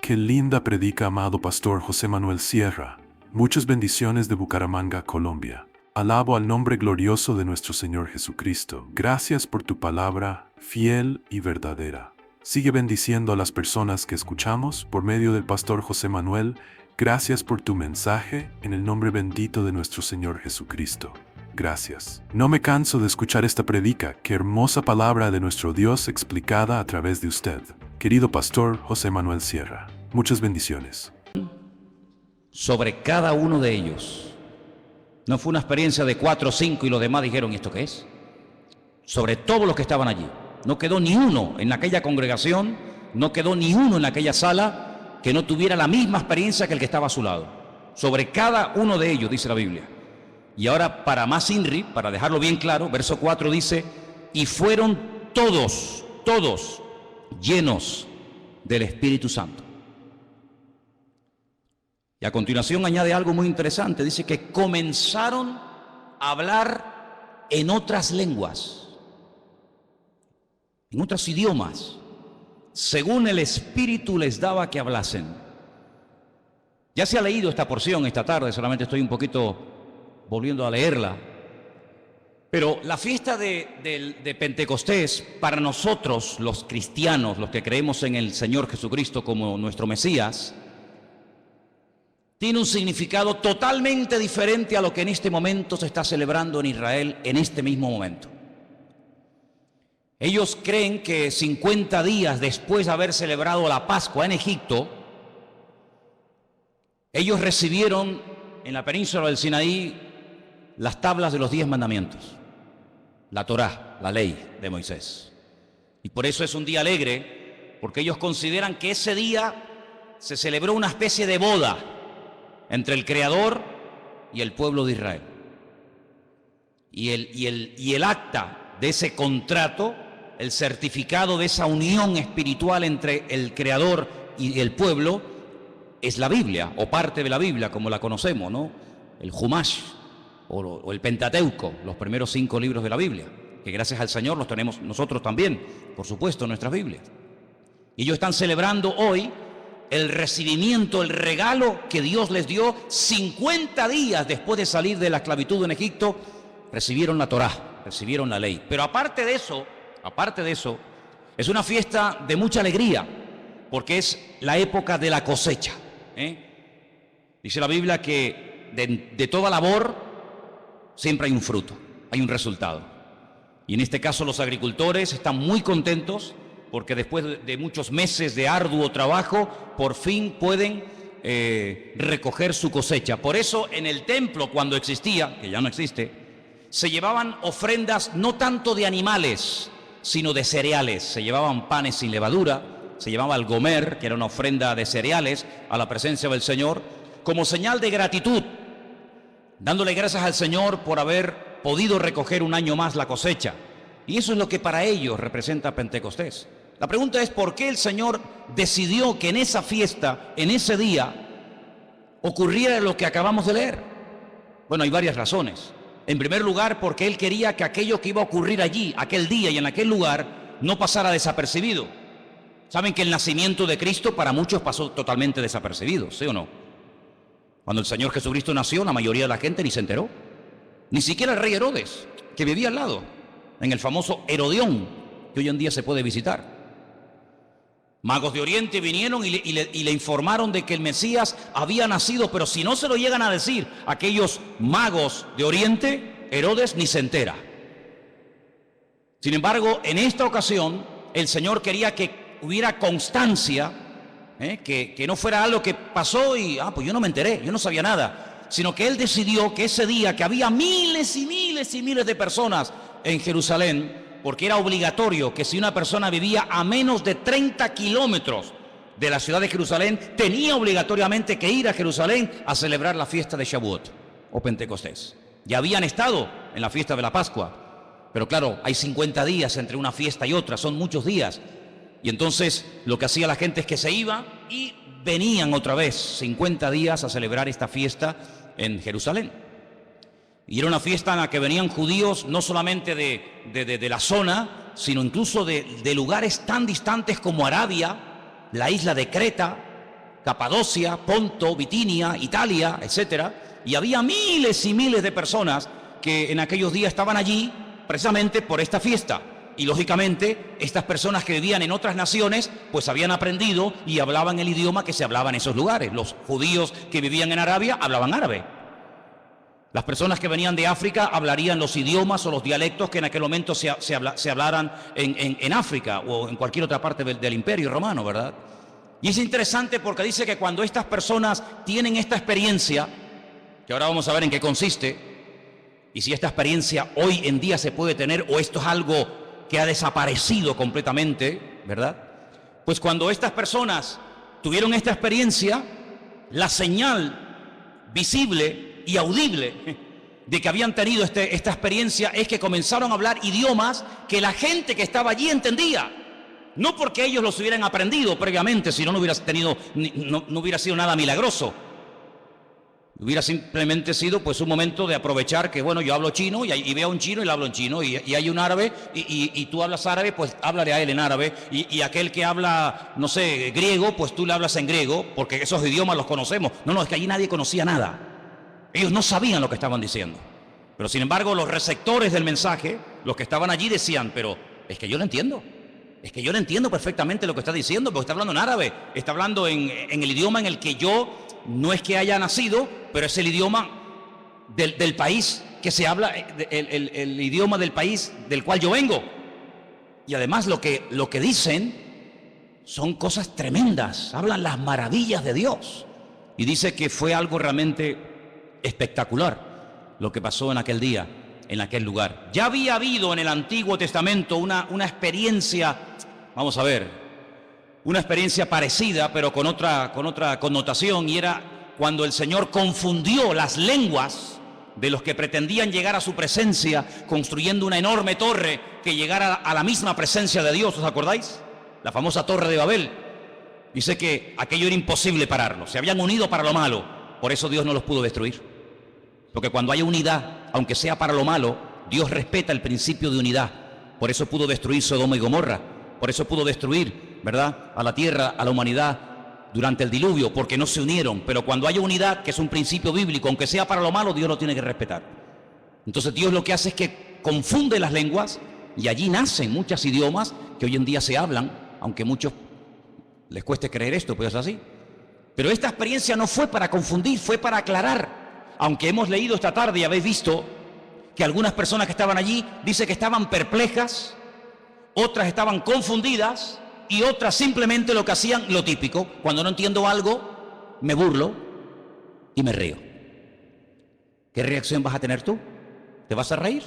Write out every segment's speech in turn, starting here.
Qué linda predica, amado pastor José Manuel Sierra. Muchas bendiciones de Bucaramanga, Colombia. Alabo al nombre glorioso de nuestro Señor Jesucristo. Gracias por tu palabra, fiel y verdadera. Sigue bendiciendo a las personas que escuchamos por medio del pastor José Manuel. Gracias por tu mensaje, en el nombre bendito de nuestro Señor Jesucristo. Gracias. No me canso de escuchar esta predica. Qué hermosa palabra de nuestro Dios explicada a través de usted. Querido pastor José Manuel Sierra, muchas bendiciones. Sobre cada uno de ellos. No fue una experiencia de 4 o 5 y los demás dijeron, ¿y esto qué es? Sobre todos los que estaban allí. No quedó ni uno en aquella congregación, no quedó ni uno en aquella sala que no tuviera la misma experiencia que el que estaba a su lado. Sobre cada uno de ellos, dice la Biblia. Y ahora, para más INRI, para dejarlo bien claro, verso 4 dice, y fueron todos llenos del Espíritu Santo. Y a continuación añade algo muy interesante, dice que comenzaron a hablar en otras lenguas, en otros idiomas, según el Espíritu les daba que hablasen. Ya se ha leído esta porción esta tarde, solamente estoy un poquito volviendo a leerla. Pero la fiesta de Pentecostés, para nosotros los cristianos, los que creemos en el Señor Jesucristo como nuestro Mesías, tiene un significado totalmente diferente a lo que en este momento se está celebrando en Israel, en este mismo momento. Ellos creen que 50 días después de haber celebrado la Pascua en Egipto, ellos recibieron en la península del Sinaí las tablas de los 10 mandamientos, la Torá, la ley de Moisés. Y por eso es un día alegre, porque ellos consideran que ese día se celebró una especie de boda entre el Creador y el pueblo de Israel. Y el acta de ese contrato, el certificado de esa unión espiritual entre el Creador y el pueblo, es la Biblia, o parte de la Biblia, como la conocemos, ¿no? El Humash, o el Pentateuco, los primeros 5 libros de la Biblia, que gracias al Señor los tenemos nosotros también, por supuesto, en nuestras Biblias. Y ellos están celebrando hoy el recibimiento, el regalo que Dios les dio 50 días después de salir de la esclavitud en Egipto. Recibieron la Torá, recibieron la ley. Pero aparte de eso, es una fiesta de mucha alegría, porque es la época de la cosecha, Dice la Biblia que de toda labor siempre hay un fruto, hay un resultado. Y en este caso los agricultores están muy contentos porque después de muchos meses de arduo trabajo, por fin pueden recoger su cosecha. Por eso en el templo, cuando existía, que ya no existe, se llevaban ofrendas no tanto de animales, sino de cereales. Se llevaban panes sin levadura, se llevaba el gomer, que era una ofrenda de cereales a la presencia del Señor, como señal de gratitud, dándole gracias al Señor por haber podido recoger un año más la cosecha. Y eso es lo que para ellos representa Pentecostés. La pregunta es, ¿por qué el Señor decidió que en esa fiesta, en ese día, ocurriera lo que acabamos de leer? Bueno, hay varias razones. En primer lugar, porque Él quería que aquello que iba a ocurrir allí, aquel día y en aquel lugar, no pasara desapercibido. Saben que el nacimiento de Cristo para muchos pasó totalmente desapercibido, ¿sí o no? Cuando el Señor Jesucristo nació, la mayoría de la gente ni se enteró. Ni siquiera el rey Herodes, que vivía al lado, en el famoso Herodión, que hoy en día se puede visitar. Magos de Oriente vinieron y le informaron de que el Mesías había nacido, pero si no se lo llegan a decir aquellos magos de Oriente, Herodes ni se entera. Sin embargo, en esta ocasión, el Señor quería que hubiera constancia, que no fuera algo que pasó y, pues yo no me enteré, yo no sabía nada, sino que Él decidió que ese día, que había miles y miles y miles de personas en Jerusalén, porque era obligatorio que si una persona vivía a menos de 30 kilómetros de la ciudad de Jerusalén, tenía obligatoriamente que ir a Jerusalén a celebrar la fiesta de Shavuot o Pentecostés. Ya habían estado en la fiesta de la Pascua, pero claro, hay 50 días entre una fiesta y otra, son muchos días. Y entonces lo que hacía la gente es que se iba y venían otra vez 50 días a celebrar esta fiesta en Jerusalén. Y era una fiesta en la que venían judíos no solamente de la zona, sino incluso de lugares tan distantes como Arabia, la isla de Creta, Capadocia, Ponto, Bitinia, Italia, etc. Y había miles y miles de personas que en aquellos días estaban allí precisamente por esta fiesta. Y lógicamente estas personas que vivían en otras naciones pues habían aprendido y hablaban el idioma que se hablaba en esos lugares. Los judíos que vivían en Arabia hablaban árabe. Las personas que venían de África hablarían los idiomas o los dialectos que en aquel momento se hablaran en África o en cualquier otra parte del Imperio Romano, ¿verdad? Y es interesante porque dice que cuando estas personas tienen esta experiencia, que ahora vamos a ver en qué consiste, y si esta experiencia hoy en día se puede tener o esto es algo que ha desaparecido completamente, ¿verdad? Pues cuando estas personas tuvieron esta experiencia, la señal visible y audible de que habían tenido esta experiencia es que comenzaron a hablar idiomas que la gente que estaba allí entendía. No porque ellos los hubieran aprendido previamente, si no, no hubiera sido nada milagroso. Hubiera simplemente sido pues un momento de aprovechar que, bueno, yo hablo chino y veo a un chino y le hablo en chino, y hay un árabe y tú hablas árabe, pues háblale a él en árabe, y aquel que habla, no sé, griego, pues tú le hablas en griego, porque esos idiomas los conocemos. No, es que allí nadie conocía nada. Ellos no sabían lo que estaban diciendo. Pero sin embargo, los receptores del mensaje, los que estaban allí decían, pero es que yo lo entiendo. Es que yo no entiendo perfectamente lo que está diciendo, porque está hablando en árabe, está hablando en el idioma en el que yo no es que haya nacido, pero es el idioma del país que se habla, el idioma del país del cual yo vengo. Y además lo que dicen son cosas tremendas, hablan las maravillas de Dios. Y dice que fue algo realmente espectacular lo que pasó en aquel día, en aquel lugar. Ya había habido en el Antiguo Testamento una experiencia, vamos a ver, una experiencia parecida, pero con otra connotación, y era cuando el Señor confundió las lenguas de los que pretendían llegar a su presencia, construyendo una enorme torre que llegara a la misma presencia de Dios. ¿Os acordáis? La famosa Torre de Babel. Dice que aquello era imposible pararlo, se habían unido para lo malo, por eso Dios no los pudo destruir. Porque cuando hay unidad, aunque sea para lo malo, Dios respeta el principio de unidad. Por eso pudo destruir Sodoma y Gomorra, por eso pudo destruir, ¿verdad?, a la tierra, a la humanidad durante el diluvio, porque no se unieron. Pero cuando haya unidad, que es un principio bíblico, aunque sea para lo malo, Dios lo tiene que respetar. Entonces Dios lo que hace es que confunde las lenguas, y allí nacen muchos idiomas que hoy en día se hablan, aunque a muchos les cueste creer esto, pues es así. Pero esta experiencia no fue para confundir, fue para aclarar. Aunque hemos leído esta tarde y habéis visto que algunas personas que estaban allí dice que estaban perplejas, otras estaban confundidas y otras simplemente lo que hacían, lo típico: cuando no entiendo algo, me burlo y me río. ¿Qué reacción vas a tener tú? ¿Te vas a reír?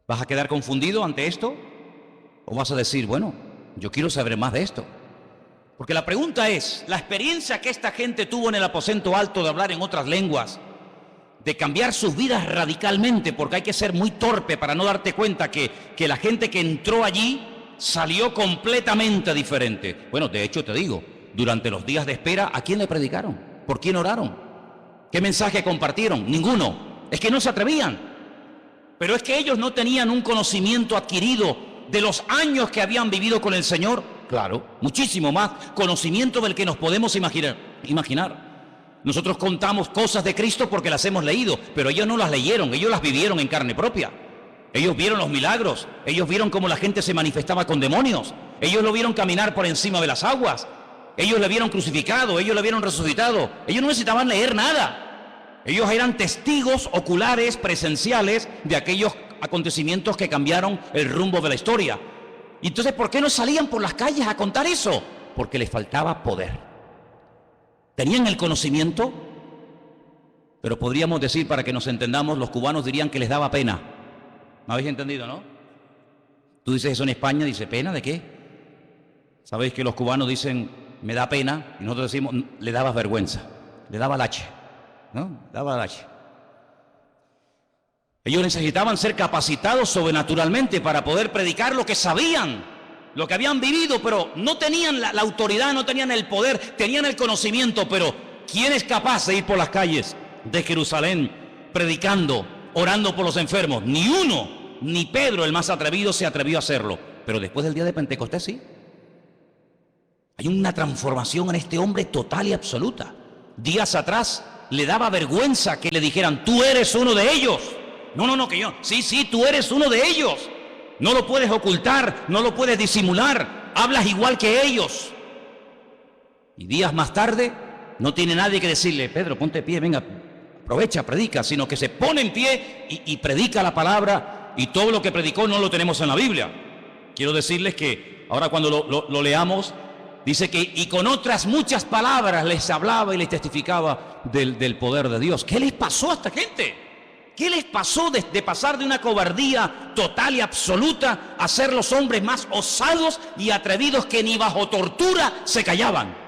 ¿Vas a quedar confundido ante esto? ¿O vas a decir, bueno, yo quiero saber más de esto? Porque la pregunta es, la experiencia que esta gente tuvo en el aposento alto de hablar en otras lenguas, de cambiar sus vidas radicalmente, porque hay que ser muy torpe para no darte cuenta que la gente que entró allí salió completamente diferente. Bueno, de hecho te digo, durante los días de espera, ¿a quién le predicaron? ¿Por quién oraron? ¿Qué mensaje compartieron? Ninguno. Es que no se atrevían. Pero es que ellos no tenían un conocimiento adquirido de los años que habían vivido con el Señor. Claro, muchísimo más conocimiento del que nos podemos imaginar. Nosotros contamos cosas de Cristo porque las hemos leído, pero ellos no las leyeron, ellos las vivieron en carne propia. Ellos vieron los milagros, ellos vieron cómo la gente se manifestaba con demonios, ellos lo vieron caminar por encima de las aguas, ellos le vieron crucificado, ellos le vieron resucitado. Ellos no necesitaban leer nada. Ellos eran testigos oculares, presenciales de aquellos acontecimientos que cambiaron el rumbo de la historia. Y entonces, ¿por qué no salían por las calles a contar eso? Porque les faltaba poder. Tenían el conocimiento, pero podríamos decir, para que nos entendamos, los cubanos dirían que les daba pena. ¿Me habéis entendido, no? Tú dices eso en España, dice, ¿pena de qué? Sabéis que los cubanos dicen, me da pena, y nosotros decimos, le daba vergüenza, le daba lache, ¿no? Daba lache. Ellos necesitaban ser capacitados sobrenaturalmente para poder predicar lo que sabían, lo que habían vivido, pero no tenían la autoridad, no tenían el poder, tenían el conocimiento. Pero ¿quién es capaz de ir por las calles de Jerusalén predicando, orando por los enfermos? Ni uno, ni Pedro, el más atrevido, se atrevió a hacerlo. Pero después del día de Pentecostés sí. Hay una transformación en este hombre total y absoluta. Días atrás le daba vergüenza que le dijeran, tú eres uno de ellos. No, que yo. Sí, tú eres uno de ellos. No lo puedes ocultar, no lo puedes disimular. Hablas igual que ellos. Y días más tarde no tiene nadie que decirle, Pedro, ponte de pie, venga, aprovecha, predica, sino que se pone en pie y predica la palabra, y todo lo que predicó no lo tenemos en la Biblia. Quiero decirles que ahora cuando lo leamos, dice que y con otras muchas palabras les hablaba y les testificaba del poder de Dios. ¿Qué les pasó a esta gente? ¿Qué les pasó de pasar de una cobardía total y absoluta a ser los hombres más osados y atrevidos que ni bajo tortura se callaban?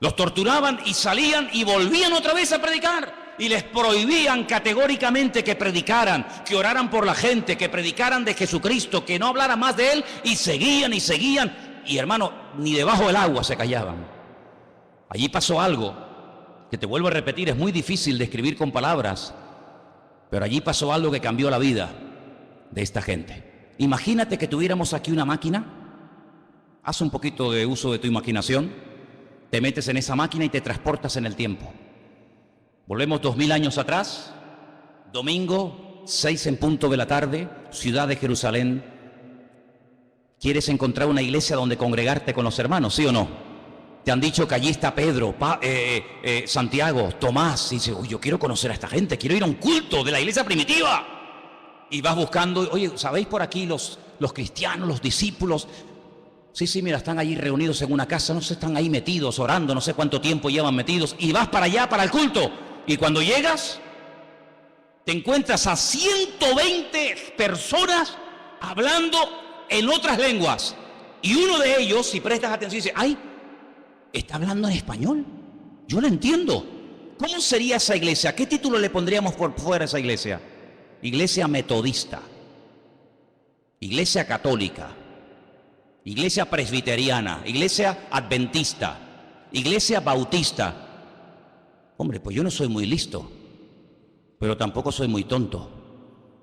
Los torturaban y salían y volvían otra vez a predicar. Y les prohibían categóricamente que predicaran, que oraran por la gente, que predicaran de Jesucristo, que no hablaran más de Él. Y seguían y seguían. Y hermano, ni debajo del agua se callaban. Allí pasó algo que te vuelvo a repetir, es muy difícil de escribir con palabras. Pero allí pasó algo que cambió la vida de esta gente. Imagínate que tuviéramos aquí una máquina. Haz un poquito de uso de tu imaginación. Te metes en esa máquina y te transportas en el tiempo. Volvemos 2000 años atrás, domingo, 6 en punto de la tarde, ciudad de Jerusalén. ¿Quieres encontrar una iglesia donde congregarte con los hermanos, sí o no? Te han dicho que allí está Pedro, Santiago, Tomás. Y dices, yo quiero conocer a esta gente, quiero ir a un culto de la iglesia primitiva. Y vas buscando, oye, ¿sabéis por aquí los cristianos, los discípulos? Sí, mira, están allí reunidos en una casa, no sé, están ahí metidos, orando, no sé cuánto tiempo llevan metidos, y vas para allá, para el culto. Y cuando llegas, te encuentras a 120 personas hablando en otras lenguas. Y uno de ellos, si prestas atención, dice, ¡ay! Está hablando en español. Yo lo entiendo. ¿Cómo sería esa iglesia? ¿Qué título le pondríamos por fuera a esa iglesia? Iglesia metodista, iglesia católica, iglesia presbiteriana, iglesia adventista, iglesia bautista. Hombre, pues yo no soy muy listo, pero tampoco soy muy tonto.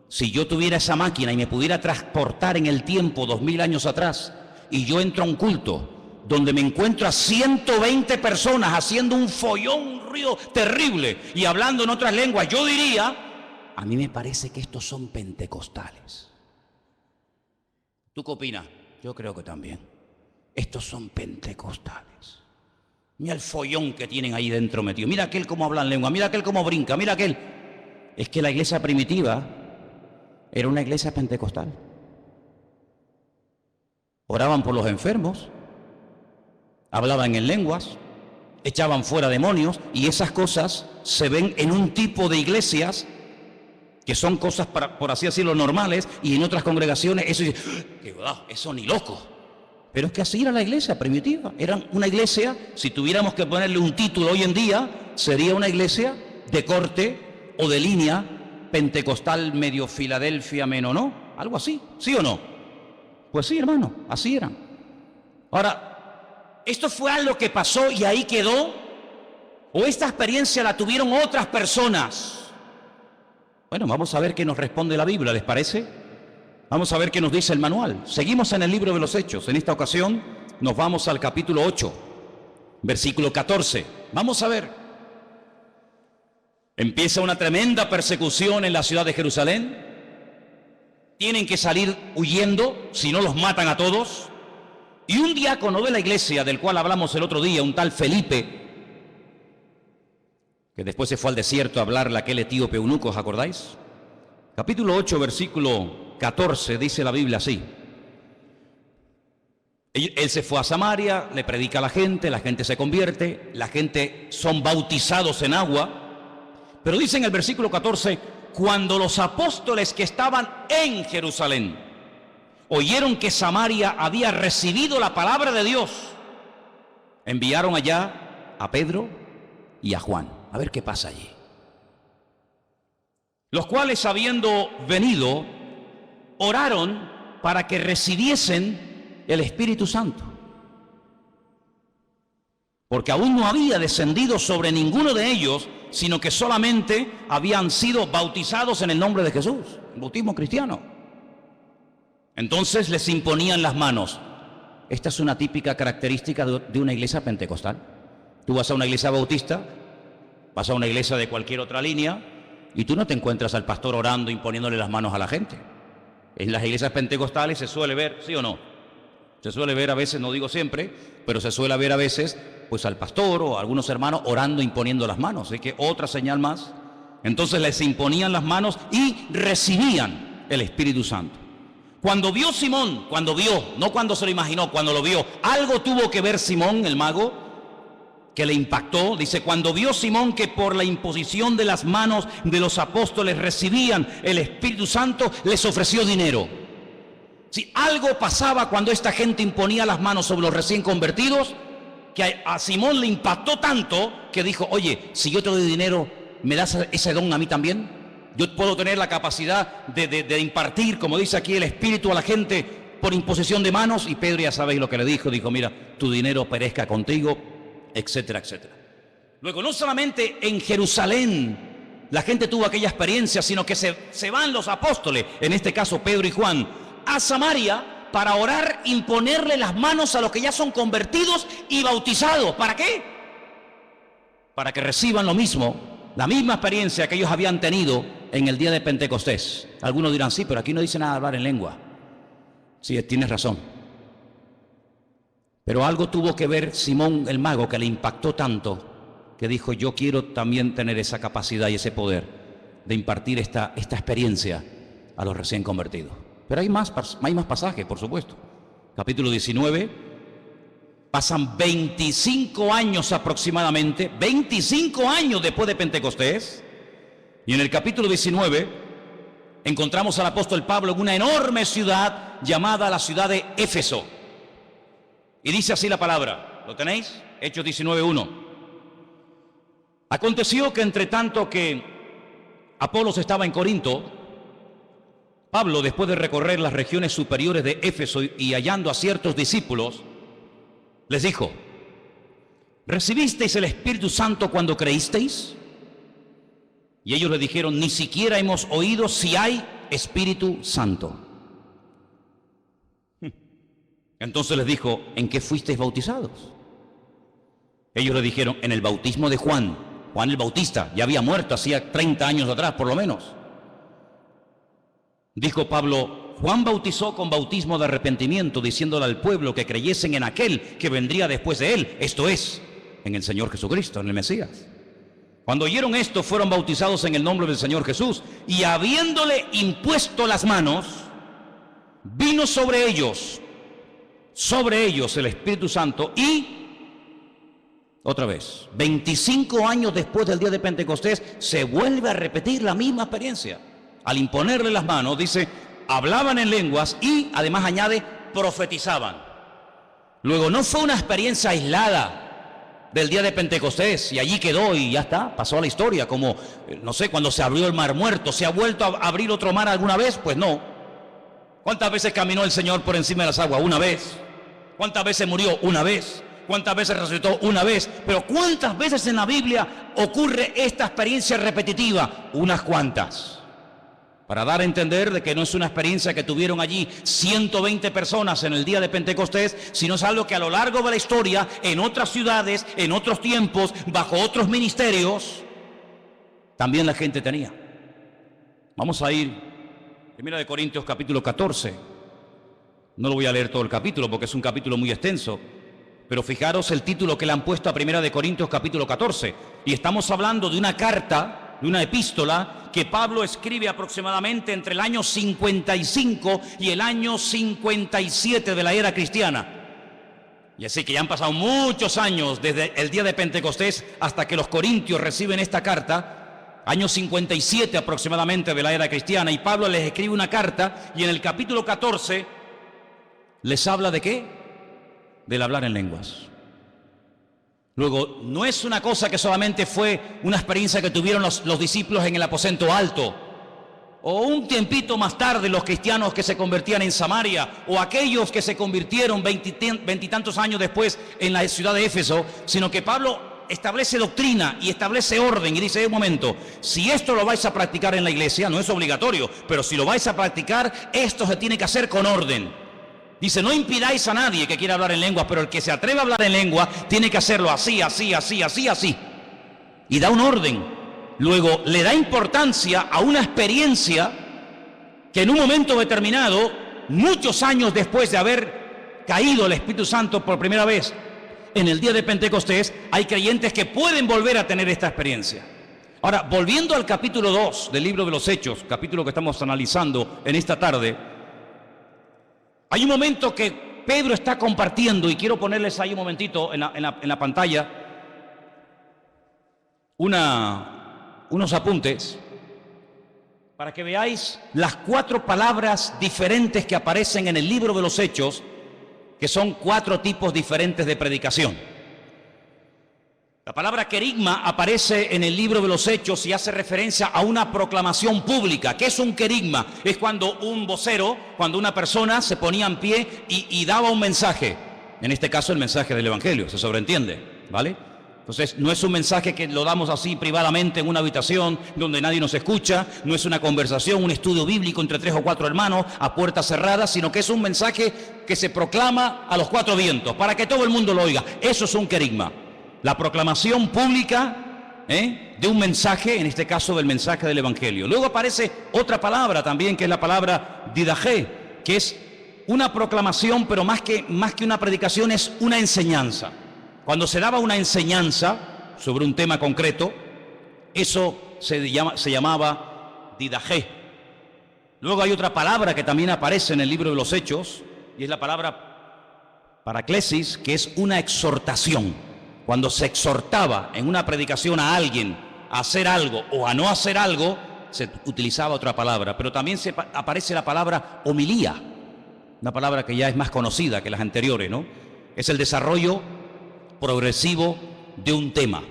Si yo tuviera esa máquina y me pudiera transportar en el tiempo 2000 años atrás, y yo entro a un culto donde me encuentro a 120 personas haciendo un follón, un ruido terrible y hablando en otras lenguas, yo diría, a mí me parece que estos son pentecostales. ¿Tú qué opinas? Yo creo que también. Estos son pentecostales. Mira el follón que tienen ahí dentro metido. Mira aquel cómo habla en lengua, mira aquel cómo brinca, mira aquel. Es que la iglesia primitiva era una iglesia pentecostal. Oraban por los enfermos, hablaban en lenguas, echaban fuera demonios, y esas cosas se ven en un tipo de iglesias que son cosas, por así decirlo, normales, y en otras congregaciones eso ni loco. Pero es que así era la iglesia primitiva. Era una iglesia, si tuviéramos que ponerle un título hoy en día, sería una iglesia de corte o de línea pentecostal medio Filadelfia menos, ¿no? Algo así, ¿sí o no? Pues sí, hermano, así eran. Ahora, ¿esto fue algo que pasó y ahí quedó? ¿O esta experiencia la tuvieron otras personas? Bueno, vamos a ver qué nos responde la Biblia, ¿les parece? Vamos a ver qué nos dice el manual. Seguimos en el libro de los Hechos. En esta ocasión nos vamos al capítulo 8, versículo 14. Vamos a ver. Empieza una tremenda persecución en la ciudad de Jerusalén. Tienen que salir huyendo, si no los matan a todos. Y un diácono de la iglesia, del cual hablamos el otro día, un tal Felipe, que después se fue al desierto a hablarle a aquel etíope eunuco, ¿os acordáis? Capítulo 8, versículo 14, dice la Biblia así. Él se fue a Samaria, le predica a la gente se convierte, la gente son bautizados en agua. Pero dice en el versículo 14, cuando los apóstoles que estaban en Jerusalén oyeron que Samaria había recibido la palabra de Dios, enviaron allá a Pedro y a Juan. A ver qué pasa allí. Los cuales, habiendo venido, oraron para que recibiesen el Espíritu Santo, porque aún no había descendido sobre ninguno de ellos, sino que solamente habían sido bautizados en el nombre de Jesús, el bautismo cristiano. Entonces les imponían las manos. esta es una típica característica de una iglesia pentecostal. Tú vas a una iglesia bautista, vas a una iglesia de cualquier otra línea, y tú no te encuentras al pastor orando, imponiéndole las manos a la gente. En las iglesias pentecostales se suele ver, ¿sí o no? Se suele ver a veces, no digo siempre, pero se suele ver a veces, pues al pastor o a algunos hermanos orando, imponiendo las manos. Así que otra señal más. Entonces les imponían las manos y recibían el Espíritu Santo. Cuando vio Simón, no cuando se lo imaginó, cuando lo vio, algo tuvo que ver Simón, el mago, que le impactó. Dice, cuando vio Simón que por la imposición de las manos de los apóstoles recibían el Espíritu Santo, les ofreció dinero. Si algo pasaba cuando esta gente imponía las manos sobre los recién convertidos, que a Simón le impactó tanto que dijo, oye, si yo te doy dinero, ¿me das ese don a mí también? Yo puedo tener la capacidad de impartir, como dice aquí, el Espíritu a la gente por imposición de manos. Y Pedro, ya sabéis lo que le dijo, mira, tu dinero perezca contigo, etcétera, etcétera. Luego, no solamente en Jerusalén la gente tuvo aquella experiencia, sino que se van los apóstoles, en este caso Pedro y Juan, a Samaria para orar, imponerle las manos a los que ya son convertidos y bautizados. ¿Para qué? Para que reciban lo mismo, la misma experiencia que ellos habían tenido en el día de Pentecostés. Algunos dirán, sí, pero aquí no dice nada de hablar en lengua. Sí, tienes razón. Pero algo tuvo que ver Simón el mago, que le impactó tanto, que dijo, yo quiero también tener esa capacidad y ese poder de impartir esta experiencia a los recién convertidos. Pero hay más pasajes, por supuesto. Capítulo 19, pasan 25 años aproximadamente, 25 años después de Pentecostés, y en el capítulo 19 encontramos al apóstol Pablo en una enorme ciudad llamada la ciudad de Éfeso. Y dice así la palabra, ¿lo tenéis? Hechos 19:1. Aconteció que entre tanto que Apolos estaba en Corinto, Pablo, después de recorrer las regiones superiores de Éfeso y hallando a ciertos discípulos, les dijo, ¿recibisteis el Espíritu Santo cuando creísteis? Y ellos le dijeron, ni siquiera hemos oído si hay Espíritu Santo. Entonces les dijo, ¿en qué fuisteis bautizados? Ellos le dijeron, en el bautismo de Juan. Juan el Bautista ya había muerto hacía 30 años atrás, por lo menos. Dijo Pablo, Juan bautizó con bautismo de arrepentimiento, diciéndole al pueblo que creyesen en aquel que vendría después de él, esto es, en el Señor Jesucristo, en el Mesías. Cuando oyeron esto, fueron bautizados en el nombre del Señor Jesús, y habiéndole impuesto las manos, vino sobre ellos el Espíritu Santo, y otra vez, 25 años después del día de Pentecostés, se vuelve a repetir la misma experiencia. Al imponerle las manos, dice, hablaban en lenguas y además añade, profetizaban. Luego, no fue una experiencia aislada del día de Pentecostés y allí quedó y ya está, pasó a la historia, como, no sé, cuando se abrió el mar muerto. ¿Se ha vuelto a abrir otro mar alguna vez? Pues no. ¿Cuántas veces caminó el Señor por encima de las aguas? Una vez. ¿Cuántas veces murió? Una vez. ¿Cuántas veces resucitó? Una vez. Pero ¿cuántas veces en la Biblia ocurre esta experiencia repetitiva? Unas cuantas. Para dar a entender de que no es una experiencia que tuvieron allí 120 personas en el día de Pentecostés, sino es algo que a lo largo de la historia, en otras ciudades, en otros tiempos, bajo otros ministerios, también la gente tenía. Vamos a ir, 1 Corintios capítulo 14. No lo voy a leer todo el capítulo porque es un capítulo muy extenso, pero fijaros el título que le han puesto a 1 Corintios capítulo 14. Y estamos hablando de una carta, de una epístola, que Pablo escribe aproximadamente entre el año 55 y el año 57 de la era cristiana. Y así que ya han pasado muchos años desde el día de Pentecostés hasta que los corintios reciben esta carta, año 57 aproximadamente de la era cristiana, y Pablo les escribe una carta y en el capítulo 14 les habla ¿de qué? Del hablar en lenguas. Luego, no es una cosa que solamente fue una experiencia que tuvieron los discípulos en el aposento alto, o un tiempito más tarde los cristianos que se convertían en Samaria, o aquellos que se convirtieron veintitantos años después en la ciudad de Éfeso, sino que Pablo establece doctrina y establece orden y dice, un momento, si esto lo vais a practicar en la iglesia, no es obligatorio, pero si lo vais a practicar, esto se tiene que hacer con orden. Dice, no impidáis a nadie que quiera hablar en lenguas, pero el que se atreve a hablar en lengua tiene que hacerlo así, así, así, así, así. Y da un orden. Luego le da importancia a una experiencia que en un momento determinado, muchos años después de haber caído el Espíritu Santo por primera vez, en el día de Pentecostés, hay creyentes que pueden volver a tener esta experiencia. Ahora, volviendo al capítulo 2 del libro de los Hechos, capítulo que estamos analizando en esta tarde, hay un momento que Pedro está compartiendo, y quiero ponerles ahí un momentito en la pantalla unos apuntes para que veáis las 4 palabras diferentes que aparecen en el libro de los Hechos, que son 4 tipos diferentes de predicación. La palabra querigma aparece en el libro de los Hechos y hace referencia a una proclamación pública. ¿Qué es un querigma? Es cuando un vocero, cuando una persona se ponía en pie y daba un mensaje. En este caso el mensaje del Evangelio, se sobreentiende, ¿vale? Entonces no es un mensaje que lo damos así privadamente en una habitación donde nadie nos escucha, no es una conversación, un estudio bíblico entre 3 o 4 hermanos a puertas cerradas, sino que es un mensaje que se proclama a los 4 vientos, para que todo el mundo lo oiga. Eso es un querigma. La proclamación pública de un mensaje, en este caso del mensaje del Evangelio. Luego aparece otra palabra también, que es la palabra didaje, que es una proclamación, pero más que una predicación, es una enseñanza. Cuando se daba una enseñanza sobre un tema concreto, eso se llamaba didaje. Luego hay otra palabra que también aparece en el libro de los Hechos, y es la palabra paraclesis, que es una exhortación. Cuando se exhortaba en una predicación a alguien a hacer algo o a no hacer algo, se utilizaba otra palabra. Pero también aparece la palabra homilía, una palabra que ya es más conocida que las anteriores, ¿no? Es el desarrollo progresivo de un tema.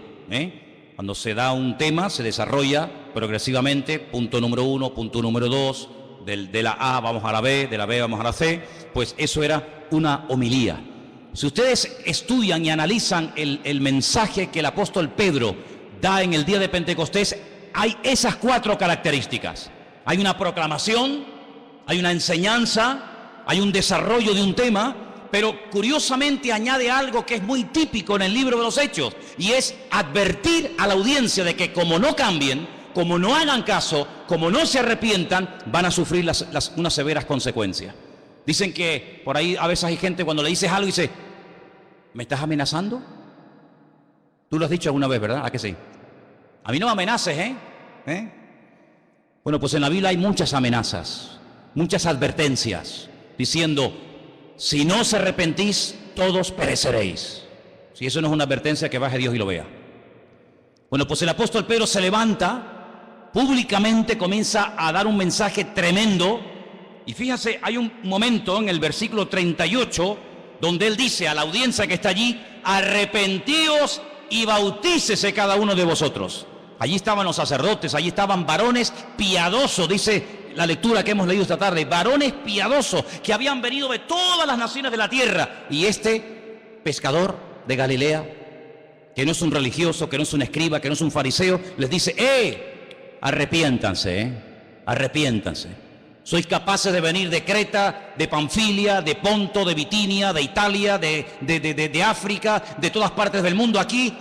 Cuando se da un tema, se desarrolla progresivamente, punto número 1, punto número 2, de la A vamos a la B, de la B vamos a la C, pues eso era una homilía. Si ustedes estudian y analizan el mensaje que el apóstol Pedro da en el día de Pentecostés, hay esas 4 características. Hay una proclamación, hay una enseñanza, hay un desarrollo de un tema, pero curiosamente añade algo que es muy típico en el libro de los Hechos, y es advertir a la audiencia de que como no cambien, como no hagan caso, como no se arrepientan, van a sufrir unas severas consecuencias. Dicen que por ahí a veces hay gente cuando le dices algo y dice, ¿me estás amenazando? Tú lo has dicho alguna vez, ¿verdad? ¿A que sí? A mí no me amenaces, ¿eh? Bueno, pues en la Biblia hay muchas amenazas, muchas advertencias, diciendo, si no os arrepentís, todos pereceréis. Si eso no es una advertencia, que baje Dios y lo vea. Bueno, pues el apóstol Pedro se levanta, públicamente comienza a dar un mensaje tremendo. Y fíjase, hay un momento en el versículo 38 donde él dice a la audiencia que está allí, arrepentíos y bautícese cada uno de vosotros. Allí estaban los sacerdotes, allí estaban varones piadosos, dice la lectura que hemos leído esta tarde, varones piadosos que habían venido de todas las naciones de la tierra. Y este pescador de Galilea, que no es un religioso, que no es un escriba, que no es un fariseo, les dice, arrepiéntanse, arrepiéntanse. Sois capaces de venir de Creta, de Panfilia, de Ponto, de Bitinia, de Italia, de África, de todas partes del mundo aquí,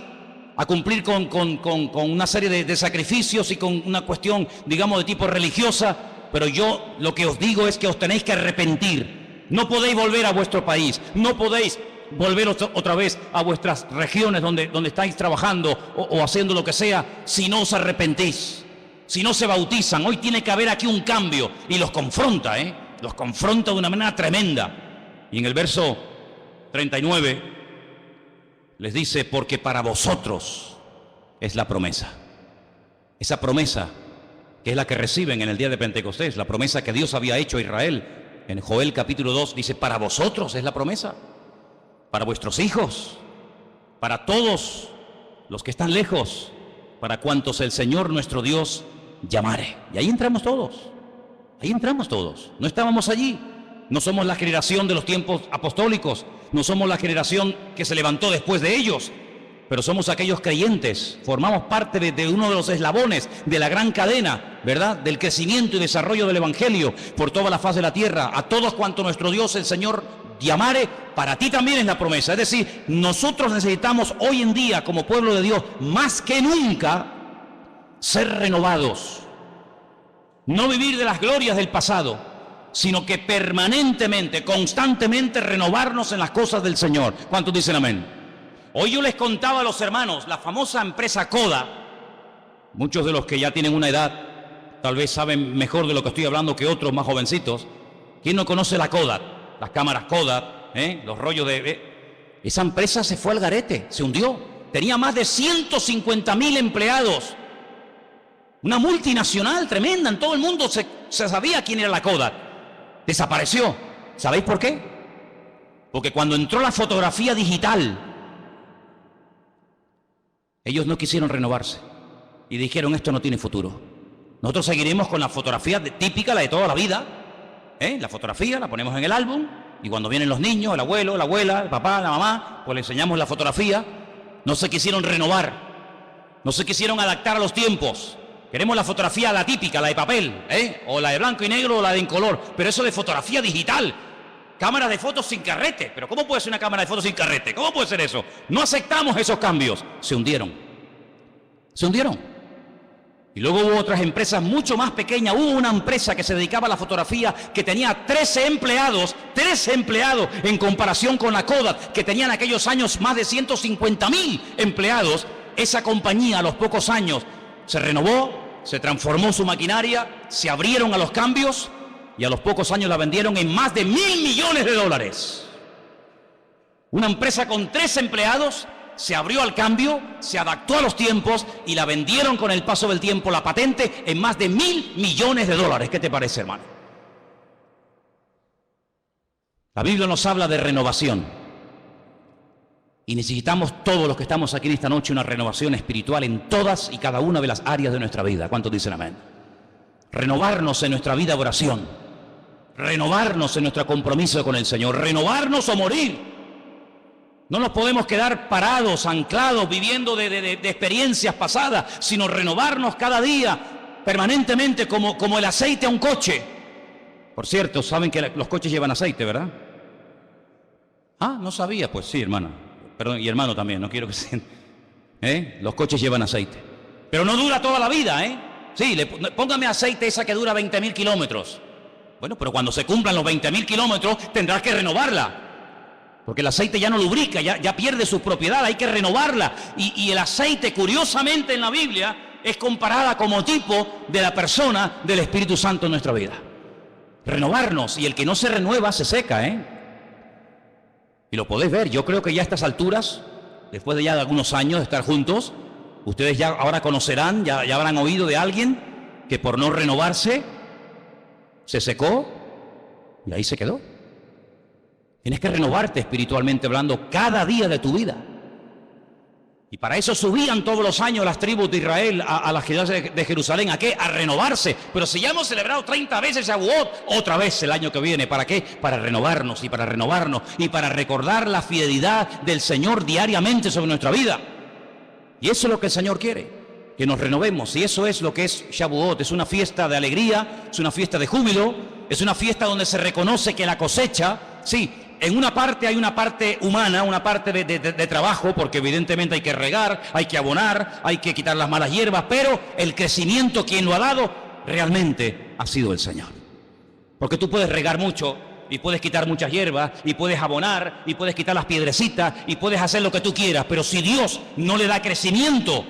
a cumplir con una serie de sacrificios y con una cuestión, digamos, de tipo religiosa, pero yo lo que os digo es que os tenéis que arrepentir. No podéis volver a vuestro país, no podéis volver otra vez a vuestras regiones donde estáis trabajando o haciendo lo que sea, si no os arrepentís. Si no se bautizan, hoy tiene que haber aquí un cambio. Y los confronta, los confronta de una manera tremenda. Y en el verso 39 les dice, porque para vosotros es la promesa. Esa promesa que es la que reciben en el día de Pentecostés, la promesa que Dios había hecho a Israel. En Joel capítulo 2 dice, para vosotros es la promesa. Para vuestros hijos, para todos los que están lejos, para cuantos el Señor nuestro Dios llamare. Y ahí entramos todos, no estábamos allí, no somos la generación de los tiempos apostólicos, no somos la generación que se levantó después de ellos, pero somos aquellos creyentes, formamos parte de uno de los eslabones de la gran cadena, ¿verdad?, del crecimiento y desarrollo del Evangelio por toda la faz de la tierra, a todos cuantos nuestro Dios el Señor llamare, para ti también es la promesa. Es decir, nosotros necesitamos hoy en día, como pueblo de Dios, más que nunca, ser renovados. No vivir de las glorias del pasado, sino que permanentemente, constantemente renovarnos en las cosas del Señor. ¿Cuántos dicen amén? Hoy yo les contaba a los hermanos, la famosa empresa Kodak. Muchos de los que ya tienen una edad, tal vez saben mejor de lo que estoy hablando que otros más jovencitos. ¿Quién no conoce la Kodak? Las cámaras Kodak, los rollos de... Esa empresa se fue al garete, se hundió. Tenía más de 150.000 empleados. Una multinacional tremenda, en todo el mundo se sabía quién era la Kodak. Desapareció. ¿Sabéis por qué? Porque cuando entró la fotografía digital, ellos no quisieron renovarse y dijeron, esto no tiene futuro. Nosotros seguiremos con la fotografía típica, la de toda la vida. La fotografía la ponemos en el álbum y cuando vienen los niños, el abuelo, la abuela, el papá, la mamá, pues le enseñamos la fotografía. No se quisieron renovar, no se quisieron adaptar a los tiempos. Queremos la fotografía, la típica, la de papel, o la de blanco y negro o la de en color, pero eso de fotografía digital, cámara de fotos sin carrete. Pero ¿cómo puede ser una cámara de fotos sin carrete? ¿Cómo puede ser eso? No aceptamos esos cambios. Se hundieron. Se hundieron. Y luego hubo otras empresas mucho más pequeñas. Hubo una empresa que se dedicaba a la fotografía que tenía 13 empleados en comparación con la Kodak, que tenía en aquellos años más de 150.000 empleados. Esa compañía a los pocos años se renovó, se transformó su maquinaria, se abrieron a los cambios y a los pocos años la vendieron en más de $1.000 millones. Una empresa con 3 empleados se abrió al cambio, se adaptó a los tiempos y la vendieron con el paso del tiempo, la patente, en más de $1.000 millones. ¿Qué te parece, hermano? La Biblia nos habla de renovación. Y necesitamos todos los que estamos aquí en esta noche una renovación espiritual en todas y cada una de las áreas de nuestra vida. ¿Cuántos dicen amén? Renovarnos en nuestra vida de oración. Renovarnos en nuestro compromiso con el Señor. Renovarnos o morir. No nos podemos quedar parados, anclados, viviendo de experiencias pasadas, sino renovarnos cada día, permanentemente, como el aceite a un coche. Por cierto, saben que los coches llevan aceite, ¿verdad? Ah, no sabía, pues sí, hermana. Perdón, y hermano también, no quiero que se... Los coches llevan aceite. Pero no dura toda la vida, Sí, póngame aceite esa que dura 20.000 kilómetros. Bueno, pero cuando se cumplan los 20.000 kilómetros tendrás que renovarla. Porque el aceite ya no lubrica, ya pierde su propiedad, hay que renovarla. Y el aceite, curiosamente en la Biblia, es comparada como tipo de la persona del Espíritu Santo en nuestra vida. Renovarnos, y el que no se renueva se seca, Y lo podéis ver. Yo creo que ya a estas alturas, después de ya de algunos años de estar juntos, ustedes ya ahora conocerán, ya habrán oído de alguien que por no renovarse se secó y ahí se quedó. Tienes que renovarte espiritualmente hablando cada día de tu vida. Y para eso subían todos los años las tribus de Israel a las ciudades de Jerusalén. ¿A qué? A renovarse. Pero si ya hemos celebrado 30 veces Shavuot, otra vez el año que viene. ¿Para qué? Para renovarnos y para renovarnos y para recordar la fidelidad del Señor diariamente sobre nuestra vida. Y eso es lo que el Señor quiere, que nos renovemos. Y eso es lo que es Shavuot. Es una fiesta de alegría, es una fiesta de júbilo, es una fiesta donde se reconoce que la cosecha, sí, en una parte hay una parte humana, una parte de trabajo, porque evidentemente hay que regar, hay que abonar, hay que quitar las malas hierbas, pero el crecimiento, quien lo ha dado, realmente ha sido el Señor. Porque tú puedes regar mucho, y puedes quitar muchas hierbas, y puedes abonar, y puedes quitar las piedrecitas, y puedes hacer lo que tú quieras, pero si Dios no le da crecimiento,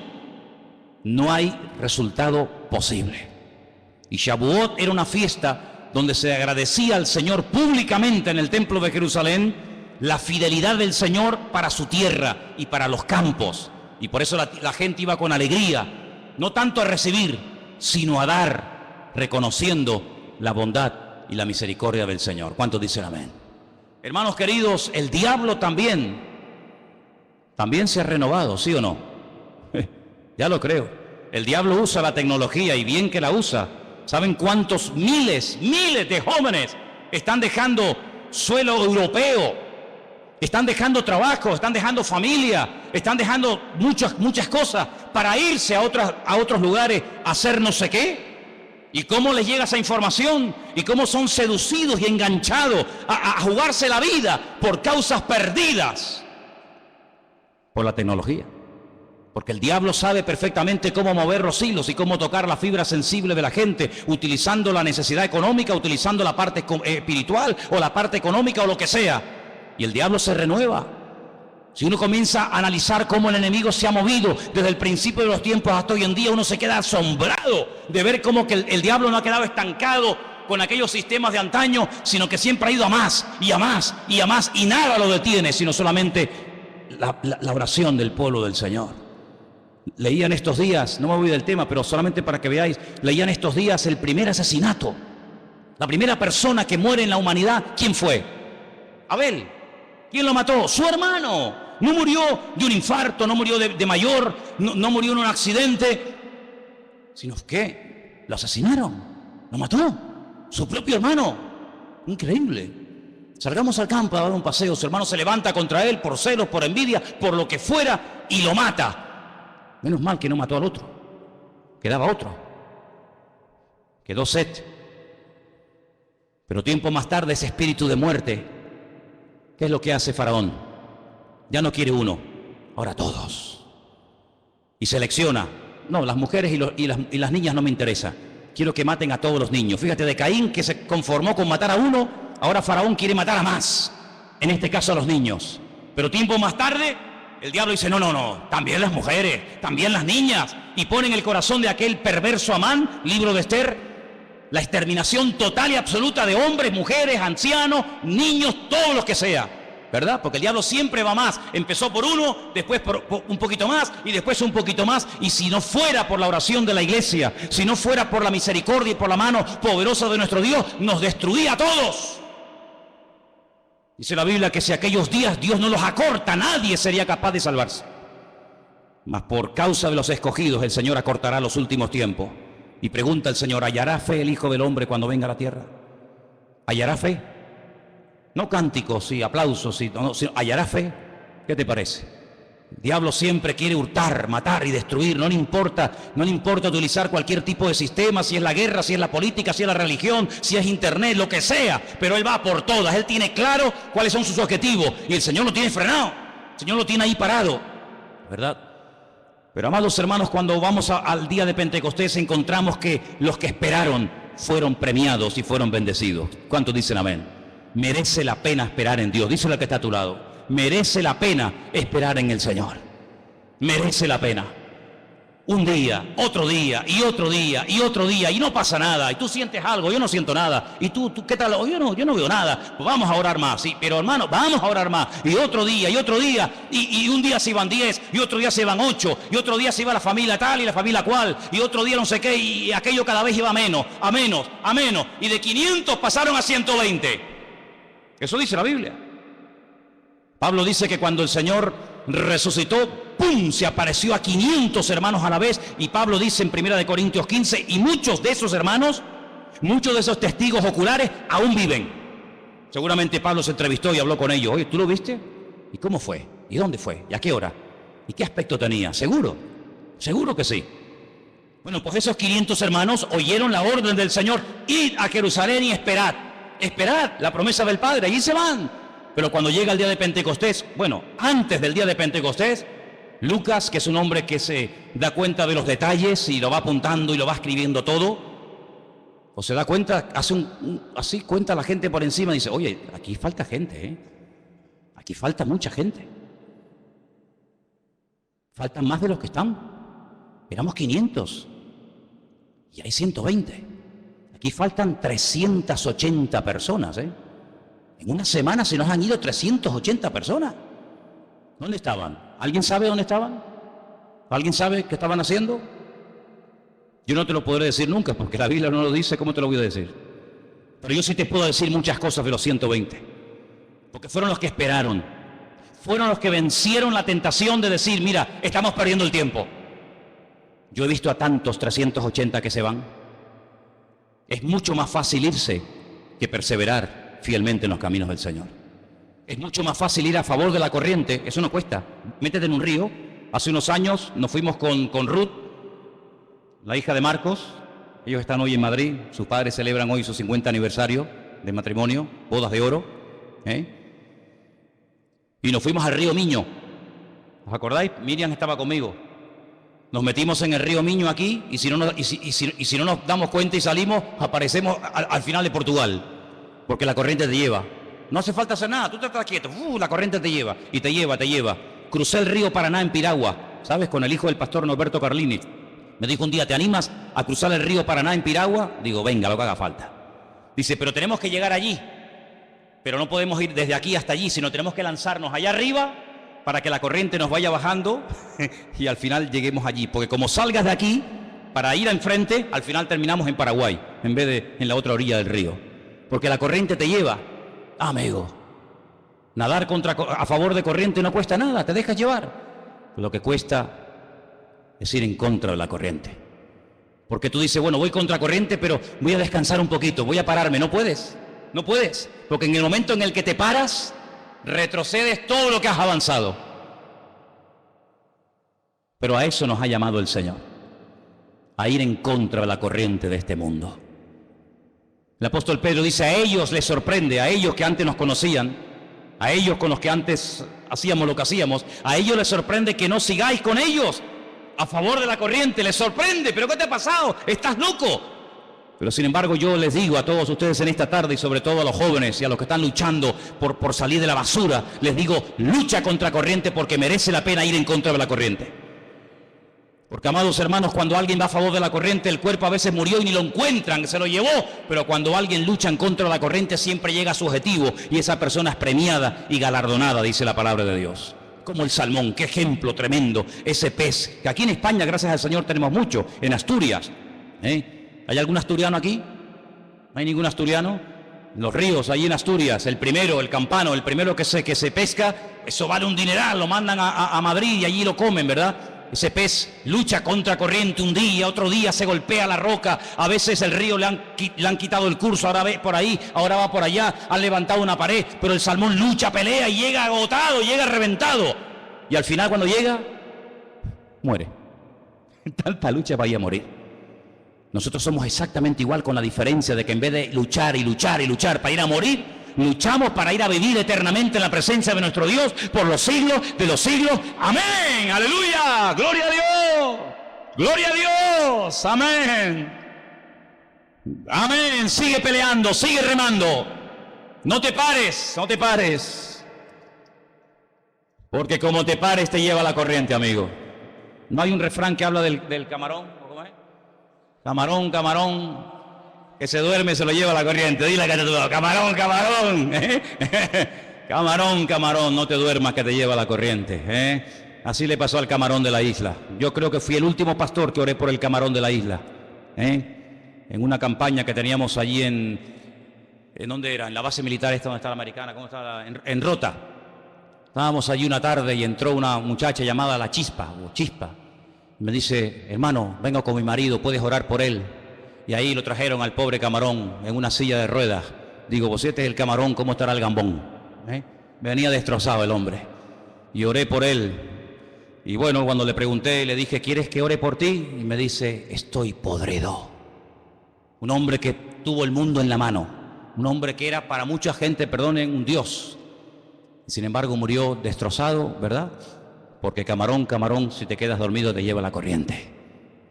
no hay resultado posible. Y Shavuot era una fiesta donde se agradecía al Señor públicamente en el templo de Jerusalén la fidelidad del Señor para su tierra y para los campos. Y por eso la gente iba con alegría, no tanto a recibir, sino a dar, reconociendo la bondad y la misericordia del Señor. ¿Cuántos dicen amén? Hermanos queridos, el diablo también se ha renovado, ¿sí o no? Ya lo creo. El diablo usa la tecnología y bien que la usa. ¿Saben cuántos miles de jóvenes están dejando suelo europeo? Están dejando trabajo, están dejando familia, están dejando muchas cosas para irse a otros lugares a hacer no sé qué. Y cómo les llega esa información y cómo son seducidos y enganchados a jugarse la vida por causas perdidas por la tecnología. Porque el diablo sabe perfectamente cómo mover los hilos y cómo tocar la fibra sensible de la gente, utilizando la necesidad económica, utilizando la parte espiritual o la parte económica o lo que sea. Y el diablo se renueva. Si uno comienza a analizar cómo el enemigo se ha movido desde el principio de los tiempos hasta hoy en día, uno se queda asombrado de ver cómo que el diablo no ha quedado estancado con aquellos sistemas de antaño, sino que siempre ha ido a más y a más y a más, y nada lo detiene, sino solamente la oración del pueblo del Señor. Leía en estos días, no me voy del tema, pero solamente para que veáis, leía en estos días el primer asesinato. La primera persona que muere en la humanidad, ¿quién fue? Abel. ¿Quién lo mató? Su hermano. No murió de un infarto, no murió de mayor, no murió en un accidente, sino que lo asesinaron, lo mató, su propio hermano. Increíble. Salgamos al campo a dar un paseo, su hermano se levanta contra él por celos, por envidia, por lo que fuera, y lo mata. Menos mal que no mató al otro, quedaba otro, quedó Set. Pero tiempo más tarde ese espíritu de muerte, ¿qué es lo que hace Faraón? Ya no quiere uno, ahora todos. Y selecciona. No, las mujeres y las niñas no me interesa. Quiero que maten a todos los niños. Fíjate, de Caín, que se conformó con matar a uno, ahora Faraón quiere matar a más. En este caso a los niños. Pero tiempo más tarde, el diablo dice, no, también las mujeres, también las niñas. Y pone en el corazón de aquel perverso Amán, libro de Esther, la exterminación total y absoluta de hombres, mujeres, ancianos, niños, todos los que sea, ¿verdad? Porque el diablo siempre va más. Empezó por uno, después por un poquito más y después un poquito más. Y si no fuera por la oración de la iglesia, si no fuera por la misericordia y por la mano poderosa de nuestro Dios, nos destruía a todos. Dice la Biblia que si aquellos días Dios no los acorta, nadie sería capaz de salvarse. Mas por causa de los escogidos, el Señor acortará los últimos tiempos. Y pregunta el Señor, ¿hallará fe el Hijo del Hombre cuando venga a la tierra? ¿Hallará fe? No cánticos y aplausos, sino ¿hallará fe? ¿Qué te parece? El diablo siempre quiere hurtar, matar y destruir. No le importa utilizar cualquier tipo de sistema, si es la guerra, si es la política, si es la religión, si es internet, lo que sea. Pero él va por todas. Él tiene claro cuáles son sus objetivos. Y el Señor lo tiene frenado. El Señor lo tiene ahí parado. ¿Verdad? Pero amados hermanos, cuando vamos al día de Pentecostés encontramos que los que esperaron fueron premiados y fueron bendecidos. ¿Cuántos dicen amén? Merece la pena esperar en Dios. Díselo al que está a tu lado. Merece la pena esperar en el Señor. Merece la pena. Un día, otro día, y otro día, y otro día, y no pasa nada. Y tú sientes algo, yo no siento nada. Y tú ¿qué tal? Yo no veo nada. Pues vamos a orar más, sí, pero hermano, vamos a orar más. Y otro día, y un día se iban 10, y otro día se iban 8, y otro día se iba la familia tal y la familia cual, y otro día no sé qué, y aquello cada vez iba a menos. Y de 500 pasaron a 120. Eso dice la Biblia. Pablo dice que cuando el Señor resucitó, ¡pum!, se apareció a 500 hermanos a la vez. Y Pablo dice en 1 Corintios 15, y muchos de esos hermanos, muchos de esos testigos oculares aún viven. Seguramente Pablo se entrevistó y habló con ellos. Oye, ¿tú lo viste? ¿Y cómo fue? ¿Y dónde fue? ¿Y a qué hora? ¿Y qué aspecto tenía? ¿Seguro? Seguro que sí. Bueno, pues esos 500 hermanos oyeron la orden del Señor: id a Jerusalén y esperad la promesa del Padre, y se van. Pero cuando llega el día de Pentecostés, bueno, antes del día de Pentecostés, Lucas, que es un hombre que se da cuenta de los detalles y lo va apuntando y lo va escribiendo todo, o se da cuenta, hace así cuenta la gente por encima y dice: oye, aquí falta gente, aquí falta mucha gente. Faltan más de los que están. Éramos 500 y hay 120. Aquí faltan 380 personas, En una semana se nos han ido 380 personas. ¿Dónde estaban? ¿Alguien sabe dónde estaban? ¿Alguien sabe qué estaban haciendo? Yo no te lo podré decir nunca, porque la Biblia no lo dice. ¿Cómo te lo voy a decir? Pero yo sí te puedo decir muchas cosas de los 120. Porque fueron los que esperaron. Fueron los que vencieron la tentación de decir: mira, estamos perdiendo el tiempo. Yo he visto a tantos 380 que se van. Es mucho más fácil irse que perseverar fielmente en los caminos del Señor. Es mucho más fácil ir a favor de la corriente. Eso no cuesta. Métete en un río. Hace unos años nos fuimos con Ruth, la hija de Marcos, Ellos están hoy en Madrid, sus padres celebran hoy su 50 aniversario de matrimonio, bodas de oro, y nos fuimos al río Miño. ¿Os acordáis? Miriam estaba conmigo. Nos metimos en el río Miño aquí y si no nos damos cuenta y salimos, aparecemos al final de Portugal, porque la corriente te lleva. No hace falta hacer nada, tú te estás quieto, la corriente te lleva y te lleva. Crucé el río Paraná en Piragua, ¿sabes? Con el hijo del pastor Norberto Carlini. Me dijo un día, ¿te animas a cruzar el río Paraná en Piragua? Digo, venga, lo que haga falta. Dice, pero tenemos que llegar allí, pero no podemos ir desde aquí hasta allí, sino tenemos que lanzarnos allá arriba para que la corriente nos vaya bajando y al final lleguemos allí. Porque como salgas de aquí, para ir enfrente, al final terminamos en Paraguay, en vez de en la otra orilla del río. Porque la corriente te lleva. Amigo, nadar a favor de corriente no cuesta nada, te dejas llevar. Lo que cuesta es ir en contra de la corriente. Porque tú dices, bueno, voy contra corriente, pero voy a descansar un poquito, voy a pararme. No puedes, porque en el momento en el que te paras, retrocedes todo lo que has avanzado. Pero a eso nos ha llamado el Señor, a ir en contra de la corriente de este mundo. El apóstol Pedro dice, a ellos les sorprende, a ellos que antes nos conocían, a ellos con los que antes hacíamos lo que hacíamos, a ellos les sorprende que no sigáis con ellos a favor de la corriente. Les sorprende, ¿pero qué te ha pasado? ¿Estás loco? Pero sin embargo yo les digo a todos ustedes en esta tarde y sobre todo a los jóvenes y a los que están luchando por salir de la basura, les digo, lucha contra corriente porque merece la pena ir en contra de la corriente. Porque, amados hermanos, cuando alguien va a favor de la corriente, el cuerpo a veces murió y ni lo encuentran, se lo llevó. Pero cuando alguien lucha en contra de la corriente, siempre llega a su objetivo y esa persona es premiada y galardonada, dice la palabra de Dios. Como el salmón, qué ejemplo tremendo, ese pez, que aquí en España, gracias al Señor, tenemos mucho, en Asturias. ¿Hay algún asturiano aquí? ¿No hay ningún asturiano? Los ríos, ahí en Asturias, el primero, el campano, el primero que se pesca, eso vale un dineral, lo mandan a Madrid y allí lo comen, ¿verdad? Ese pez lucha contra corriente un día, otro día se golpea la roca, a veces el río le han quitado el curso, ahora ve por ahí, ahora va por allá, han levantado una pared, pero el salmón lucha, pelea y llega agotado, llega reventado. Y al final cuando llega, muere. Tanta lucha vaya a morir. Nosotros somos exactamente igual, con la diferencia de que en vez de luchar y luchar y luchar para ir a morir, luchamos para ir a vivir eternamente en la presencia de nuestro Dios por los siglos de los siglos. Amén, aleluya, gloria a Dios, gloria a Dios, amén, amén. Sigue peleando, sigue remando, no te pares, no te pares, porque como te pares te lleva la corriente, amigo. ¿No hay un refrán que habla del camarón? ¿Cómo es? Camarón, camarón, que se duerme se lo lleva la corriente. Dile que te duerma. Camarón, camarón. Camarón, camarón, no te duermas que te lleva la corriente. Así le pasó al camarón de la isla. Yo creo que fui el último pastor que oré por el camarón de la isla. En una campaña que teníamos allí ¿en dónde era? En la base militar esta donde está la americana. ¿Cómo está? En Rota. Estábamos allí una tarde y entró una muchacha llamada La Chispa, o Chispa. Me dice, hermano, vengo con mi marido, ¿puedes orar por él? Y ahí lo trajeron al pobre camarón en una silla de ruedas. Digo, pues este es el camarón, ¿cómo estará el gambón? Venía destrozado el hombre. Y oré por él. Y bueno, cuando le pregunté, le dije, ¿quieres que ore por ti? Y me dice, estoy podrido. Un hombre que tuvo el mundo en la mano. Un hombre que era para mucha gente, perdonen, un dios. Sin embargo, murió destrozado, ¿verdad? Porque camarón, camarón, si te quedas dormido te lleva la corriente.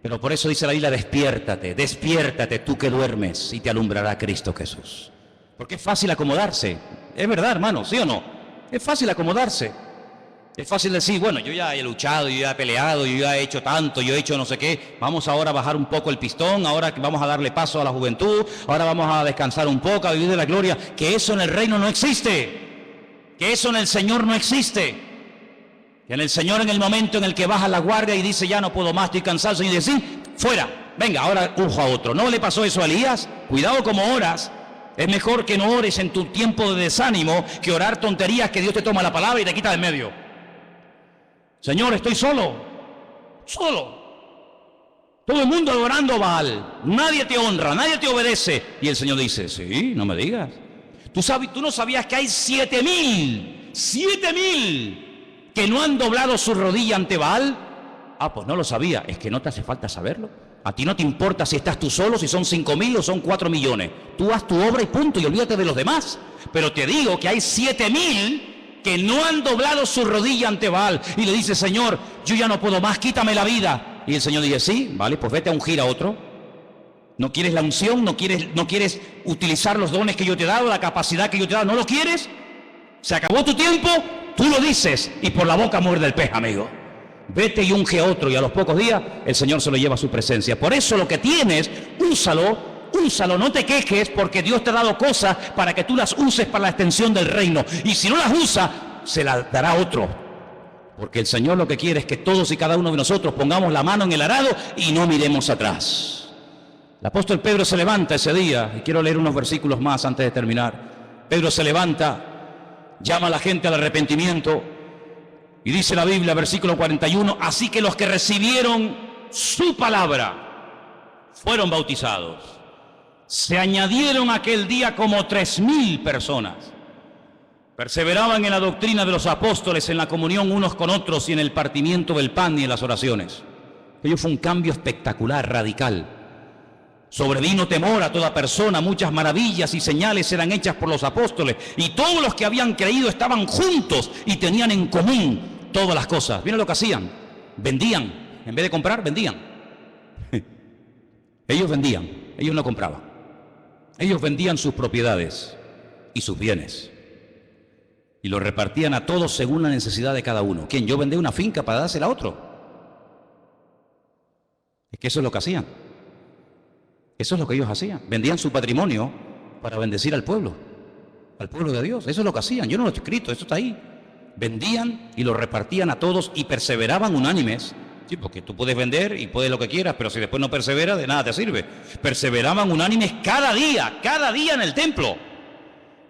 Pero por eso dice la Biblia, despiértate, despiértate tú que duermes y te alumbrará Cristo Jesús. Porque es fácil acomodarse. Es verdad, hermano, ¿sí o no? Es fácil acomodarse. Es fácil decir, bueno, yo ya he luchado, yo ya he peleado, yo ya he hecho tanto, yo he hecho no sé qué. Vamos ahora a bajar un poco el pistón, ahora vamos a darle paso a la juventud, ahora vamos a descansar un poco, a vivir de la gloria. Que eso en el reino no existe. Que eso en el Señor no existe. Que en el Señor, en el momento en el que baja la guardia y dice, ya no puedo más, estoy cansado, y dice, sí, fuera, venga, ahora unjo a otro. ¿No le pasó eso a Elías? Cuidado como oras. Es mejor que no ores en tu tiempo de desánimo que orar tonterías que Dios te toma la palabra y te quita de en medio. Señor, estoy solo. Todo el mundo adorando a Baal. Nadie te honra, nadie te obedece. Y el Señor dice, sí, no me digas. Tú no sabías que hay 7,000 que no han doblado su rodilla ante Baal. Ah, pues no lo sabía. Es que no te hace falta saberlo. A ti no te importa si estás tú solo, si son 5.000 o son 4 millones. Tú haz tu obra y punto, y olvídate de los demás. Pero te digo que hay 7.000 que no han doblado su rodilla ante Baal y le dice: Señor, yo ya no puedo más, quítame la vida. Y el Señor dice: sí, vale, pues vete a ungir a otro. ¿No quieres la unción? ¿No quieres utilizar los dones que yo te he dado, la capacidad que yo te he dado? ¿No lo quieres? Se acabó tu tiempo, tú lo dices, y por la boca muerde el pez, amigo. Vete y unge a otro, y a los pocos días el Señor se lo lleva a su presencia. Por eso lo que tienes, úsalo, no te quejes, porque Dios te ha dado cosas para que tú las uses para la extensión del reino. Y si no las usa, se las dará otro. Porque el Señor lo que quiere es que todos y cada uno de nosotros pongamos la mano en el arado y no miremos atrás. El apóstol Pedro se levanta ese día, y quiero leer unos versículos más antes de terminar. Pedro se levanta, llama a la gente al arrepentimiento, y dice la Biblia, versículo 41, así que los que recibieron su palabra fueron bautizados. Se añadieron aquel día como 3.000 personas. Perseveraban en la doctrina de los apóstoles, en la comunión unos con otros y en el partimiento del pan y en las oraciones. Ello fue un cambio espectacular, radical. Sobrevino temor a toda persona, muchas maravillas y señales eran hechas por los apóstoles, y todos los que habían creído estaban juntos y tenían en común todas las cosas. ¿Vieron lo que hacían? Vendían. En vez de comprar, vendían. Ellos vendían, ellos no compraban. Ellos vendían sus propiedades y sus bienes y lo repartían a todos según la necesidad de cada uno. ¿Quién? Yo vendí una finca para dársela a otro. Es que eso es lo que hacían. Eso es lo que ellos hacían. Vendían su patrimonio para bendecir al pueblo de Dios. Eso es lo que hacían. Yo no lo he escrito, eso está ahí. Vendían y lo repartían a todos y perseveraban unánimes. Sí, porque tú puedes vender y puedes lo que quieras, pero si después no perseveras, de nada te sirve. Perseveraban unánimes cada día en el templo.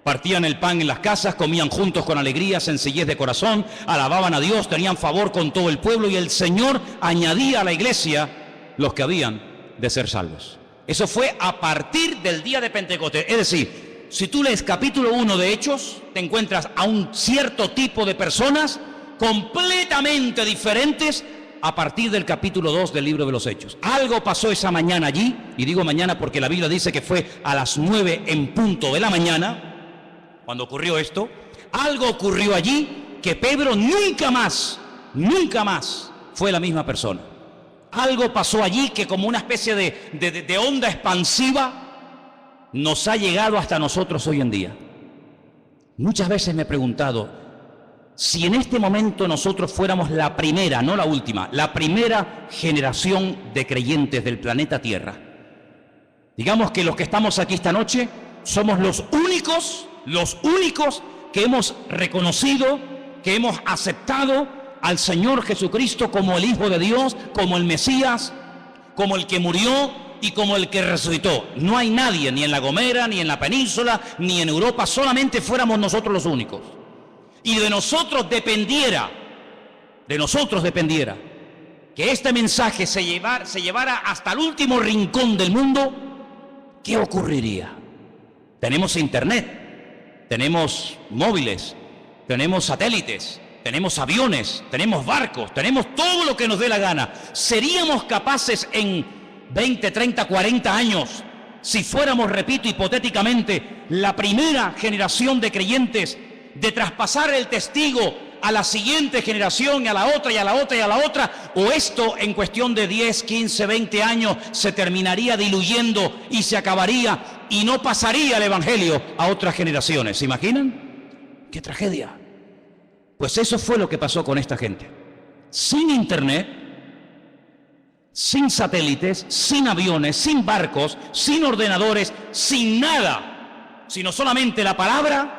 Partían el pan en las casas, comían juntos con alegría, sencillez de corazón, alababan a Dios, tenían favor con todo el pueblo, y el Señor añadía a la iglesia los que habían de ser salvos. Eso fue a partir del día de Pentecostés. Es decir, si tú lees capítulo 1 de Hechos, te encuentras a un cierto tipo de personas completamente diferentes a partir del capítulo 2 del libro de los Hechos. Algo pasó esa mañana allí, y digo mañana porque la Biblia dice que fue a las 9 en punto de la mañana, cuando ocurrió esto. Algo ocurrió allí que Pedro nunca más fue la misma persona. Algo pasó allí que, como una especie de onda expansiva, nos ha llegado hasta nosotros hoy en día. Muchas veces me he preguntado, si en este momento nosotros fuéramos la primera, no la última, la primera generación de creyentes del planeta Tierra, digamos que los que estamos aquí esta noche somos los únicos que hemos reconocido, que hemos aceptado al Señor Jesucristo como el Hijo de Dios, como el Mesías, como el que murió y como el que resucitó. No hay nadie, ni en La Gomera, ni en la península, ni en Europa, solamente fuéramos nosotros los únicos. Y de nosotros dependiera que este mensaje se llevara hasta el último rincón del mundo, ¿qué ocurriría? Tenemos internet, tenemos móviles, tenemos satélites, tenemos aviones, tenemos barcos, tenemos todo lo que nos dé la gana. ¿Seríamos capaces en 20, 30, 40 años, si fuéramos, repito, hipotéticamente, la primera generación de creyentes, de traspasar el testigo a la siguiente generación, y a la otra, y a la otra, y a la otra? ¿O esto en cuestión de 10, 15, 20 años se terminaría diluyendo y se acabaría y no pasaría el Evangelio a otras generaciones? ¿Se imaginan? ¡Qué tragedia! Pues eso fue lo que pasó con esta gente. Sin internet, sin satélites, sin aviones, sin barcos, sin ordenadores, sin nada, sino solamente la palabra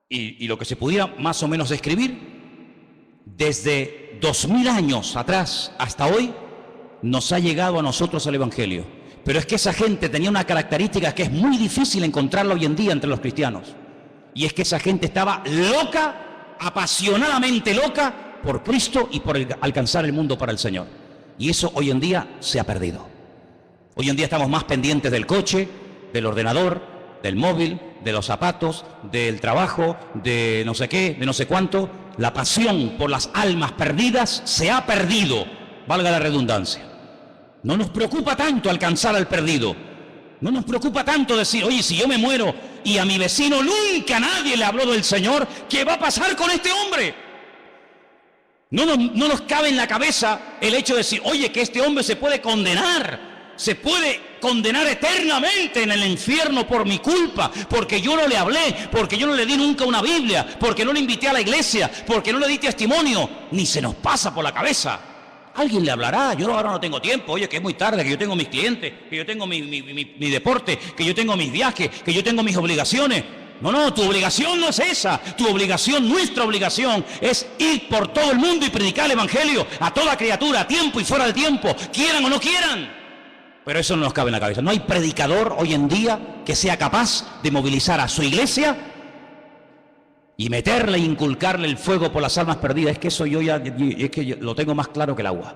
y lo que se pudiera más o menos escribir. Desde 2000 años atrás hasta hoy nos ha llegado a nosotros el Evangelio. Pero es que esa gente tenía una característica que es muy difícil encontrarla hoy en día entre los cristianos. Y es que esa gente estaba loca, apasionadamente loca por Cristo y por alcanzar el mundo para el Señor. Y eso hoy en día se ha perdido. Hoy en día estamos más pendientes del coche, del ordenador, del móvil, de los zapatos, del trabajo, de no sé qué, de no sé cuánto. La pasión por las almas perdidas se ha perdido valga la redundancia. No nos preocupa tanto alcanzar al perdido. No nos preocupa tanto decir, oye, si yo me muero y a mi vecino nunca nadie le habló del Señor, ¿qué va a pasar con este hombre? No nos cabe en la cabeza el hecho de decir, oye, que este hombre se puede condenar eternamente en el infierno por mi culpa, porque yo no le hablé, porque yo no le di nunca una Biblia, porque no le invité a la iglesia, porque no le di testimonio. Ni se nos pasa por la cabeza. Alguien le hablará, yo ahora no tengo tiempo, oye, que es muy tarde, que yo tengo mis clientes, que yo tengo mi deporte, que yo tengo mis viajes, que yo tengo mis obligaciones. No, tu obligación no es esa. Tu obligación, nuestra obligación, es ir por todo el mundo y predicar el Evangelio a toda criatura, a tiempo y fuera de tiempo, quieran o no quieran. Pero eso no nos cabe en la cabeza. No hay predicador hoy en día que sea capaz de movilizar a su iglesia y meterle e inculcarle el fuego por las almas perdidas. Es que eso yo lo tengo más claro que el agua.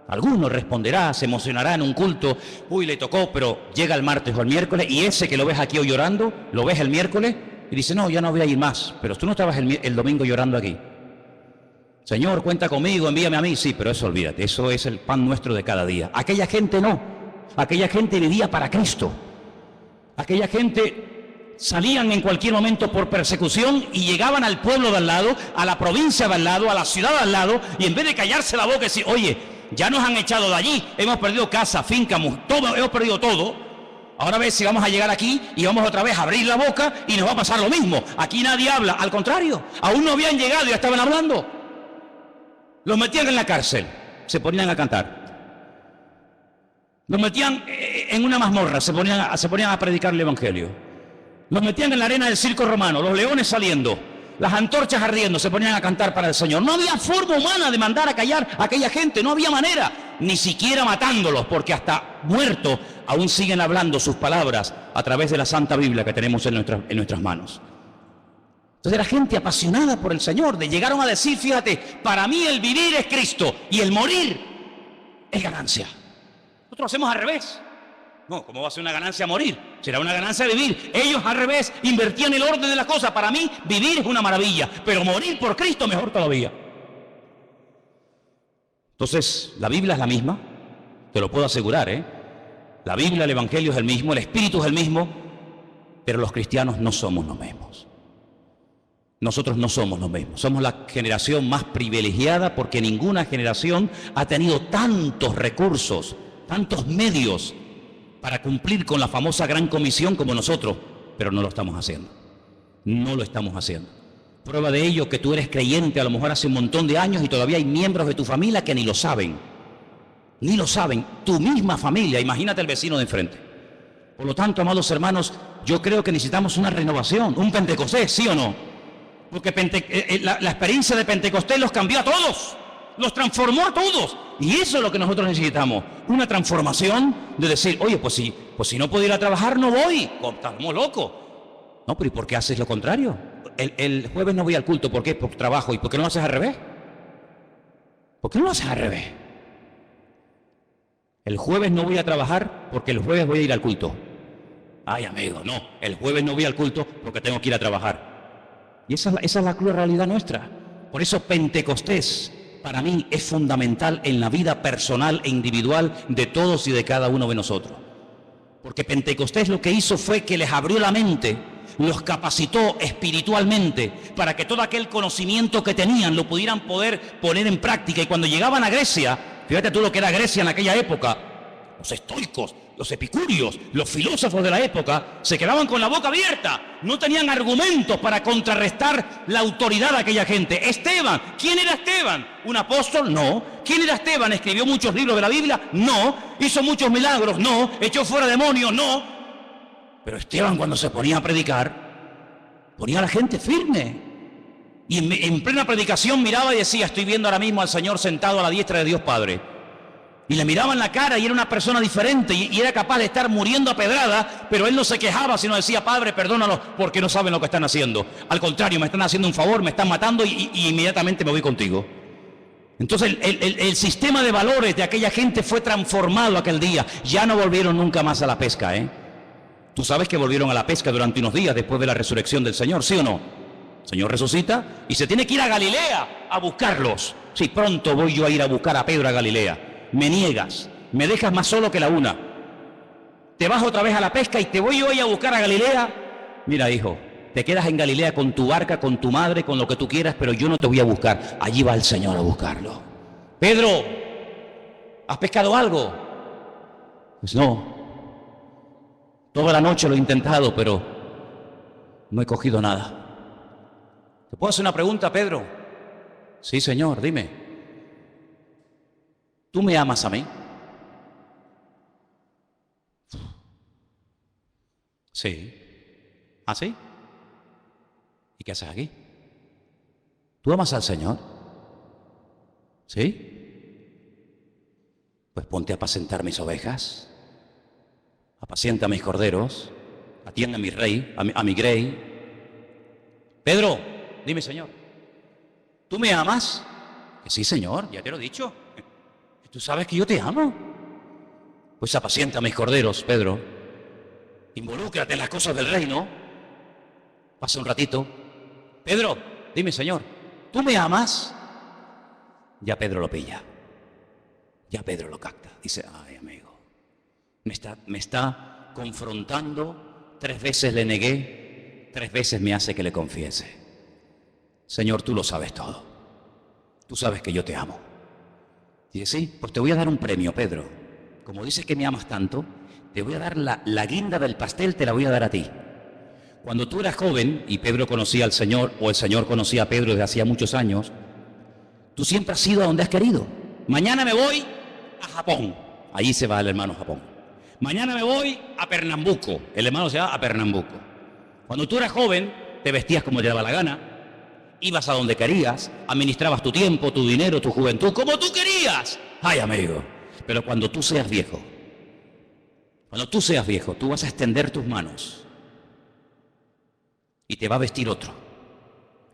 Alguno responderá, se emocionará en un culto, uy, le tocó, pero llega el martes o el miércoles y ese que lo ves aquí hoy llorando, lo ves el miércoles y dice, no, ya no voy a ir más. Pero tú no estabas el domingo llorando aquí. Señor, cuenta conmigo, envíame a mí. Sí, pero eso olvídate, eso es el pan nuestro de cada día. Aquella gente no, aquella gente vivía para Cristo. Aquella gente salían en cualquier momento por persecución y llegaban al pueblo de al lado, a la provincia de al lado, a la ciudad de al lado, y en vez de callarse la boca y decir, oye, ya nos han echado de allí, hemos perdido casa, finca, todo, hemos perdido todo. Ahora a ver si vamos a llegar aquí y vamos otra vez a abrir la boca y nos va a pasar lo mismo. Aquí nadie habla, al contrario, aún no habían llegado y ya estaban hablando. Los metían en la cárcel, se ponían a cantar. Los metían en una mazmorra, se ponían a predicar el Evangelio. Los metían en la arena del circo romano, los leones saliendo, las antorchas ardiendo, se ponían a cantar para el Señor. No había forma humana de mandar a callar a aquella gente, no había manera, ni siquiera matándolos, porque hasta muertos aún siguen hablando sus palabras a través de la Santa Biblia que tenemos en nuestras manos. Entonces era gente apasionada por el Señor, llegaron a decir, fíjate, para mí el vivir es Cristo y el morir es ganancia. Nosotros hacemos al revés. No, ¿cómo va a ser una ganancia morir? Será una ganancia vivir. Ellos al revés invertían el orden de la cosa. Para mí vivir es una maravilla, pero morir por Cristo mejor todavía. Entonces, la Biblia es la misma, te lo puedo asegurar, ¿eh? La Biblia, el Evangelio es el mismo, el Espíritu es el mismo, pero los cristianos no somos los mismos. Nosotros no somos los mismos. Somos la generación más privilegiada porque ninguna generación ha tenido tantos recursos, tantos medios para cumplir con la famosa gran comisión como nosotros, pero no lo estamos haciendo. No lo estamos haciendo. Prueba de ello que tú eres creyente a lo mejor hace un montón de años y todavía hay miembros de tu familia que ni lo saben. Ni lo saben. Tu misma familia, imagínate el vecino de enfrente. Por lo tanto, amados hermanos, yo creo que necesitamos una renovación, un Pentecostés, ¿sí o no? Porque la experiencia de Pentecostés los cambió a todos. Los transformó a todos. Y eso es lo que nosotros necesitamos. Una transformación de decir, oye, pues si no puedo ir a trabajar, no voy. Estamos locos. No, pero ¿y por qué haces lo contrario? El jueves no voy al culto. ¿Por qué? Por trabajo. ¿Y por qué no lo haces al revés? ¿Por qué no lo haces al revés? El jueves no voy a trabajar porque el jueves voy a ir al culto. Ay, amigo, no. El jueves no voy al culto porque tengo que ir a trabajar. Y esa es la cruel realidad nuestra. Por eso Pentecostés para mí es fundamental en la vida personal e individual de todos y de cada uno de nosotros. Porque Pentecostés lo que hizo fue que les abrió la mente, los capacitó espiritualmente para que todo aquel conocimiento que tenían lo pudieran poder poner en práctica. Y cuando llegaban a Grecia, fíjate tú lo que era Grecia en aquella época, los estoicos, los epicúreos, los filósofos de la época, se quedaban con la boca abierta, no tenían argumentos para contrarrestar la autoridad de aquella gente. Esteban, ¿quién era Esteban? ¿Un apóstol? No. ¿Quién era Esteban? ¿Escribió muchos libros de la Biblia? No. ¿Hizo muchos milagros? No. ¿Echó fuera demonios? No. Pero Esteban, cuando se ponía a predicar, ponía a la gente firme. Y en plena predicación miraba y decía, estoy viendo ahora mismo al Señor sentado a la diestra de Dios Padre. Y le miraba en la cara y era una persona diferente y era capaz de estar muriendo a pedradas, pero él no se quejaba, sino decía, Padre, perdónalos porque no saben lo que están haciendo. Al contrario, me están haciendo un favor, me están matando y inmediatamente me voy contigo. Entonces el sistema de valores de aquella gente fue transformado aquel día. Ya no volvieron nunca más a la pesca, ¿eh? Tú sabes que volvieron a la pesca durante unos días después de la resurrección del Señor, ¿sí o no? El Señor resucita y se tiene que ir a Galilea a buscarlos. Sí, pronto voy yo a ir a buscar a Pedro a Galilea. me niegas, me dejas más solo que la una. Te vas otra vez a la pesca y te voy hoy a buscar a Galilea. Mira, hijo, te quedas en Galilea con tu barca, con tu madre, con lo que tú quieras, pero yo no te voy a buscar. Allí va el Señor a buscarlo. Pedro, ¿has pescado algo? Pues no. Toda la noche lo he intentado, pero no he cogido nada. ¿Te puedo hacer una pregunta, Pedro? Sí, Señor, dime. ¿Tú me amas a mí? Sí. ¿Ah, sí? ¿Y qué haces aquí? ¿Tú amas al Señor? ¿Sí? Pues ponte a apacentar mis ovejas, apacienta mis corderos, atiende a mi rey, a mi grey. Pedro, dime, Señor, ¿tú me amas? Que sí, Señor, ya te lo he dicho. Tú sabes que yo te amo. Pues apacienta mis corderos, Pedro. Involúcrate en las cosas del reino. Pasa un ratito. Pedro, dime, Señor, ¿tú me amas? Ya Pedro lo pilla. Ya Pedro lo capta. Dice, ay, amigo, me está confrontando. 3 veces le negué, 3 veces me hace que le confiese. Señor, tú lo sabes todo. Tú sabes que yo te amo. Dice, sí, pues te voy a dar un premio, Pedro. Como dices que me amas tanto, te voy a dar la guinda del pastel, te la voy a dar a ti. Cuando tú eras joven y Pedro conocía al Señor, o el Señor conocía a Pedro desde hacía muchos años, tú siempre has ido a donde has querido. Mañana me voy a Japón. Allí se va el hermano a Japón. Mañana me voy a Pernambuco. El hermano se va a Pernambuco. Cuando tú eras joven, te vestías como te daba la gana, ibas a donde querías, administrabas tu tiempo, tu dinero, tu juventud, como tú querías. Ay, amigo, pero cuando tú seas viejo, tú vas a extender tus manos y te va a vestir otro.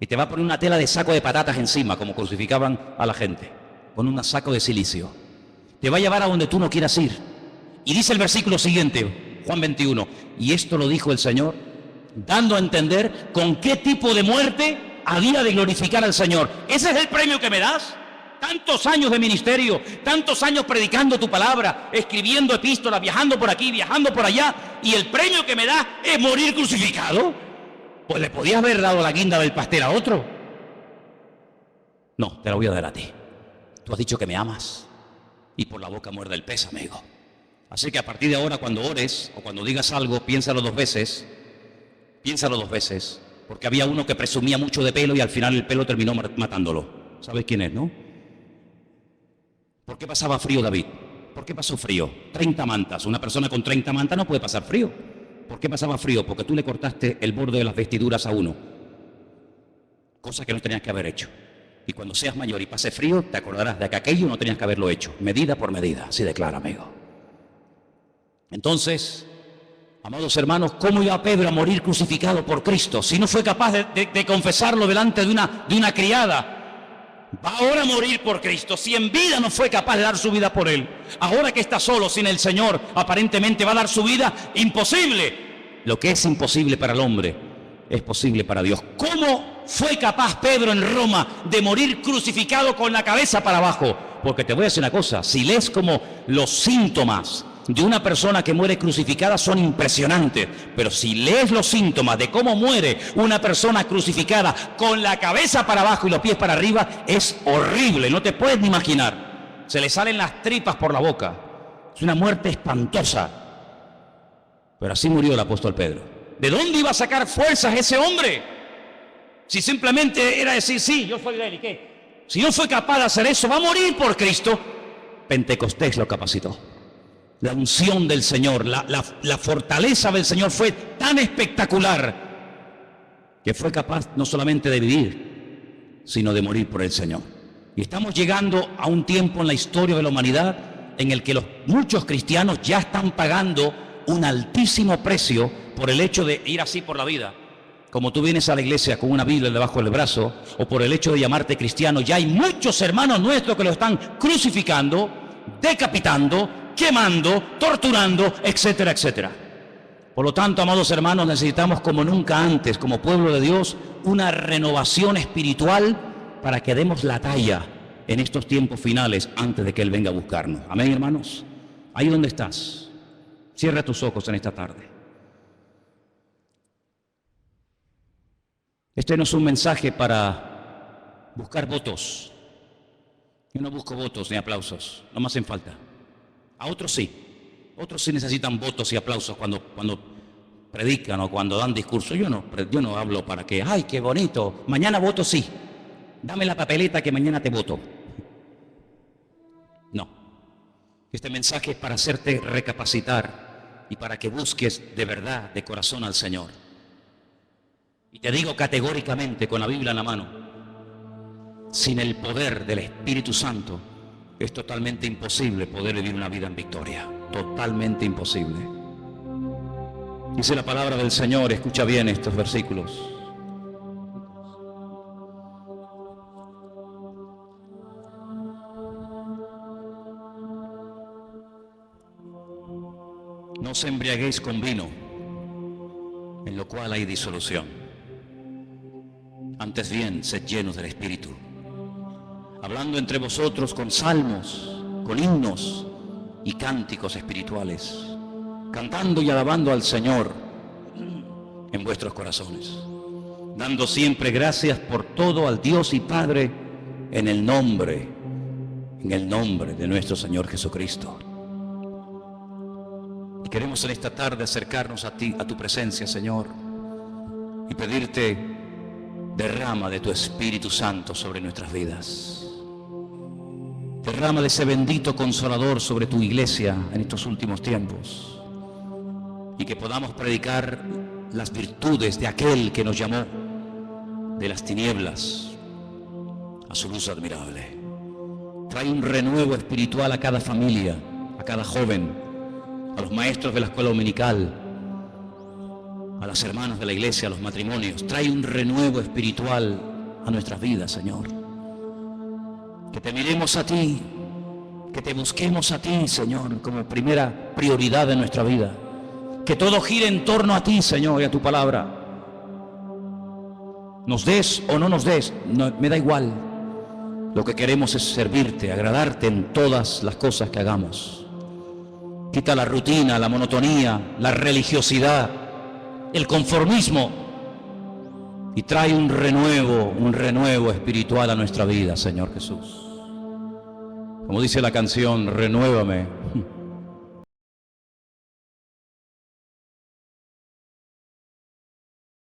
Y te va a poner una tela de saco de patatas encima, como crucificaban a la gente, con un saco de silicio. Te va a llevar a donde tú no quieras ir. Y dice el versículo siguiente, Juan 21, y esto lo dijo el Señor, dando a entender con qué tipo de muerte había de glorificar al Señor. ¿Ese es el premio que me das? Tantos años de ministerio, tantos años predicando tu palabra, escribiendo epístolas, viajando por aquí, viajando por allá, y el premio que me das es morir crucificado. Pues le podías haber dado la guinda del pastel a otro. No, te la voy a dar a ti. Tú has dicho que me amas, y por la boca muerde el pez, amigo. Así que a partir de ahora, cuando ores o cuando digas algo, piénsalo 2 veces. Piénsalo 2 veces. Porque había uno que presumía mucho de pelo y al final el pelo terminó matándolo. ¿Sabes quién es, no? ¿Por qué pasaba frío David? ¿Por qué pasó frío? 30 mantas. Una persona con 30 mantas no puede pasar frío. ¿Por qué pasaba frío? Porque tú le cortaste el borde de las vestiduras a uno. Cosa que no tenías que haber hecho. Y cuando seas mayor y pase frío, te acordarás de que aquello no tenías que haberlo hecho. Medida por medida, así declara, amigo. Entonces, amados hermanos, ¿cómo iba Pedro a morir crucificado por Cristo si no fue capaz de confesarlo delante de una criada? Va ahora a morir por Cristo. Si en vida no fue capaz de dar su vida por Él, ahora que está solo sin el Señor, aparentemente va a dar su vida. Imposible. Lo que es imposible para el hombre es posible para Dios. ¿Cómo fue capaz Pedro en Roma de morir crucificado con la cabeza para abajo? Porque te voy a decir una cosa, si lees como los síntomas de una persona que muere crucificada son impresionantes, pero si lees los síntomas de cómo muere una persona crucificada con la cabeza para abajo y los pies para arriba, es horrible, no te puedes ni imaginar. Se le salen las tripas por la boca. Es una muerte espantosa. Pero así murió el apóstol Pedro. ¿De dónde iba a sacar fuerzas ese hombre? Si simplemente era decir, sí, yo soy de él, ¿y qué? Si no fue capaz de hacer eso, va a morir por Cristo. Pentecostés lo capacitó. La unción del Señor, la fortaleza del Señor fue tan espectacular que fue capaz no solamente de vivir, sino de morir por el Señor. Y estamos llegando a un tiempo en la historia de la humanidad en el que muchos cristianos ya están pagando un altísimo precio por el hecho de ir así por la vida. Como tú vienes a la iglesia con una Biblia debajo del brazo, o por el hecho de llamarte cristiano, ya hay muchos hermanos nuestros que lo están crucificando, decapitando, quemando, torturando, etcétera, etcétera. Por lo tanto, amados hermanos, necesitamos como nunca antes, como pueblo de Dios, una renovación espiritual para que demos la talla en estos tiempos finales antes de que Él venga a buscarnos. Amén, hermanos. Ahí donde estás, cierra tus ojos en esta tarde. Este no es un mensaje para buscar votos. Yo no busco votos ni aplausos, no me hacen falta. A otros sí. Otros sí necesitan votos y aplausos cuando predican o cuando dan discursos. Yo no hablo para que, ¡ay, qué bonito! Mañana voto sí. Dame la papeleta que mañana te voto. No. Este mensaje es para hacerte recapacitar y para que busques de verdad, de corazón al Señor. Y te digo categóricamente, con la Biblia en la mano, sin el poder del Espíritu Santo, es totalmente imposible poder vivir una vida en victoria. Totalmente imposible. Dice la palabra del Señor, escucha bien estos versículos. No os embriaguéis con vino, en lo cual hay disolución. Antes bien, sed llenos del Espíritu, hablando entre vosotros con salmos, con himnos y cánticos espirituales, cantando y alabando al Señor en vuestros corazones, dando siempre gracias por todo al Dios y Padre en el nombre de nuestro Señor Jesucristo. Y queremos en esta tarde acercarnos a ti, a tu presencia, Señor, y pedirte: derrama de tu Espíritu Santo sobre nuestras vidas. Derrama de ese bendito consolador sobre tu iglesia en estos últimos tiempos. Y que podamos predicar las virtudes de aquel que nos llamó de las tinieblas a su luz admirable. Trae un renuevo espiritual a cada familia, a cada joven, a los maestros de la escuela dominical, a las hermanas de la iglesia, a los matrimonios. Trae un renuevo espiritual a nuestras vidas, Señor. Que te miremos a ti, que te busquemos a ti, Señor, como primera prioridad de nuestra vida. Que todo gire en torno a ti, Señor, y a tu palabra. Nos des o no nos des, no, me da igual. Lo que queremos es servirte, agradarte en todas las cosas que hagamos. Quita la rutina, la monotonía, la religiosidad, el conformismo, y trae un renuevo espiritual a nuestra vida, Señor Jesús. Como dice la canción, renuévame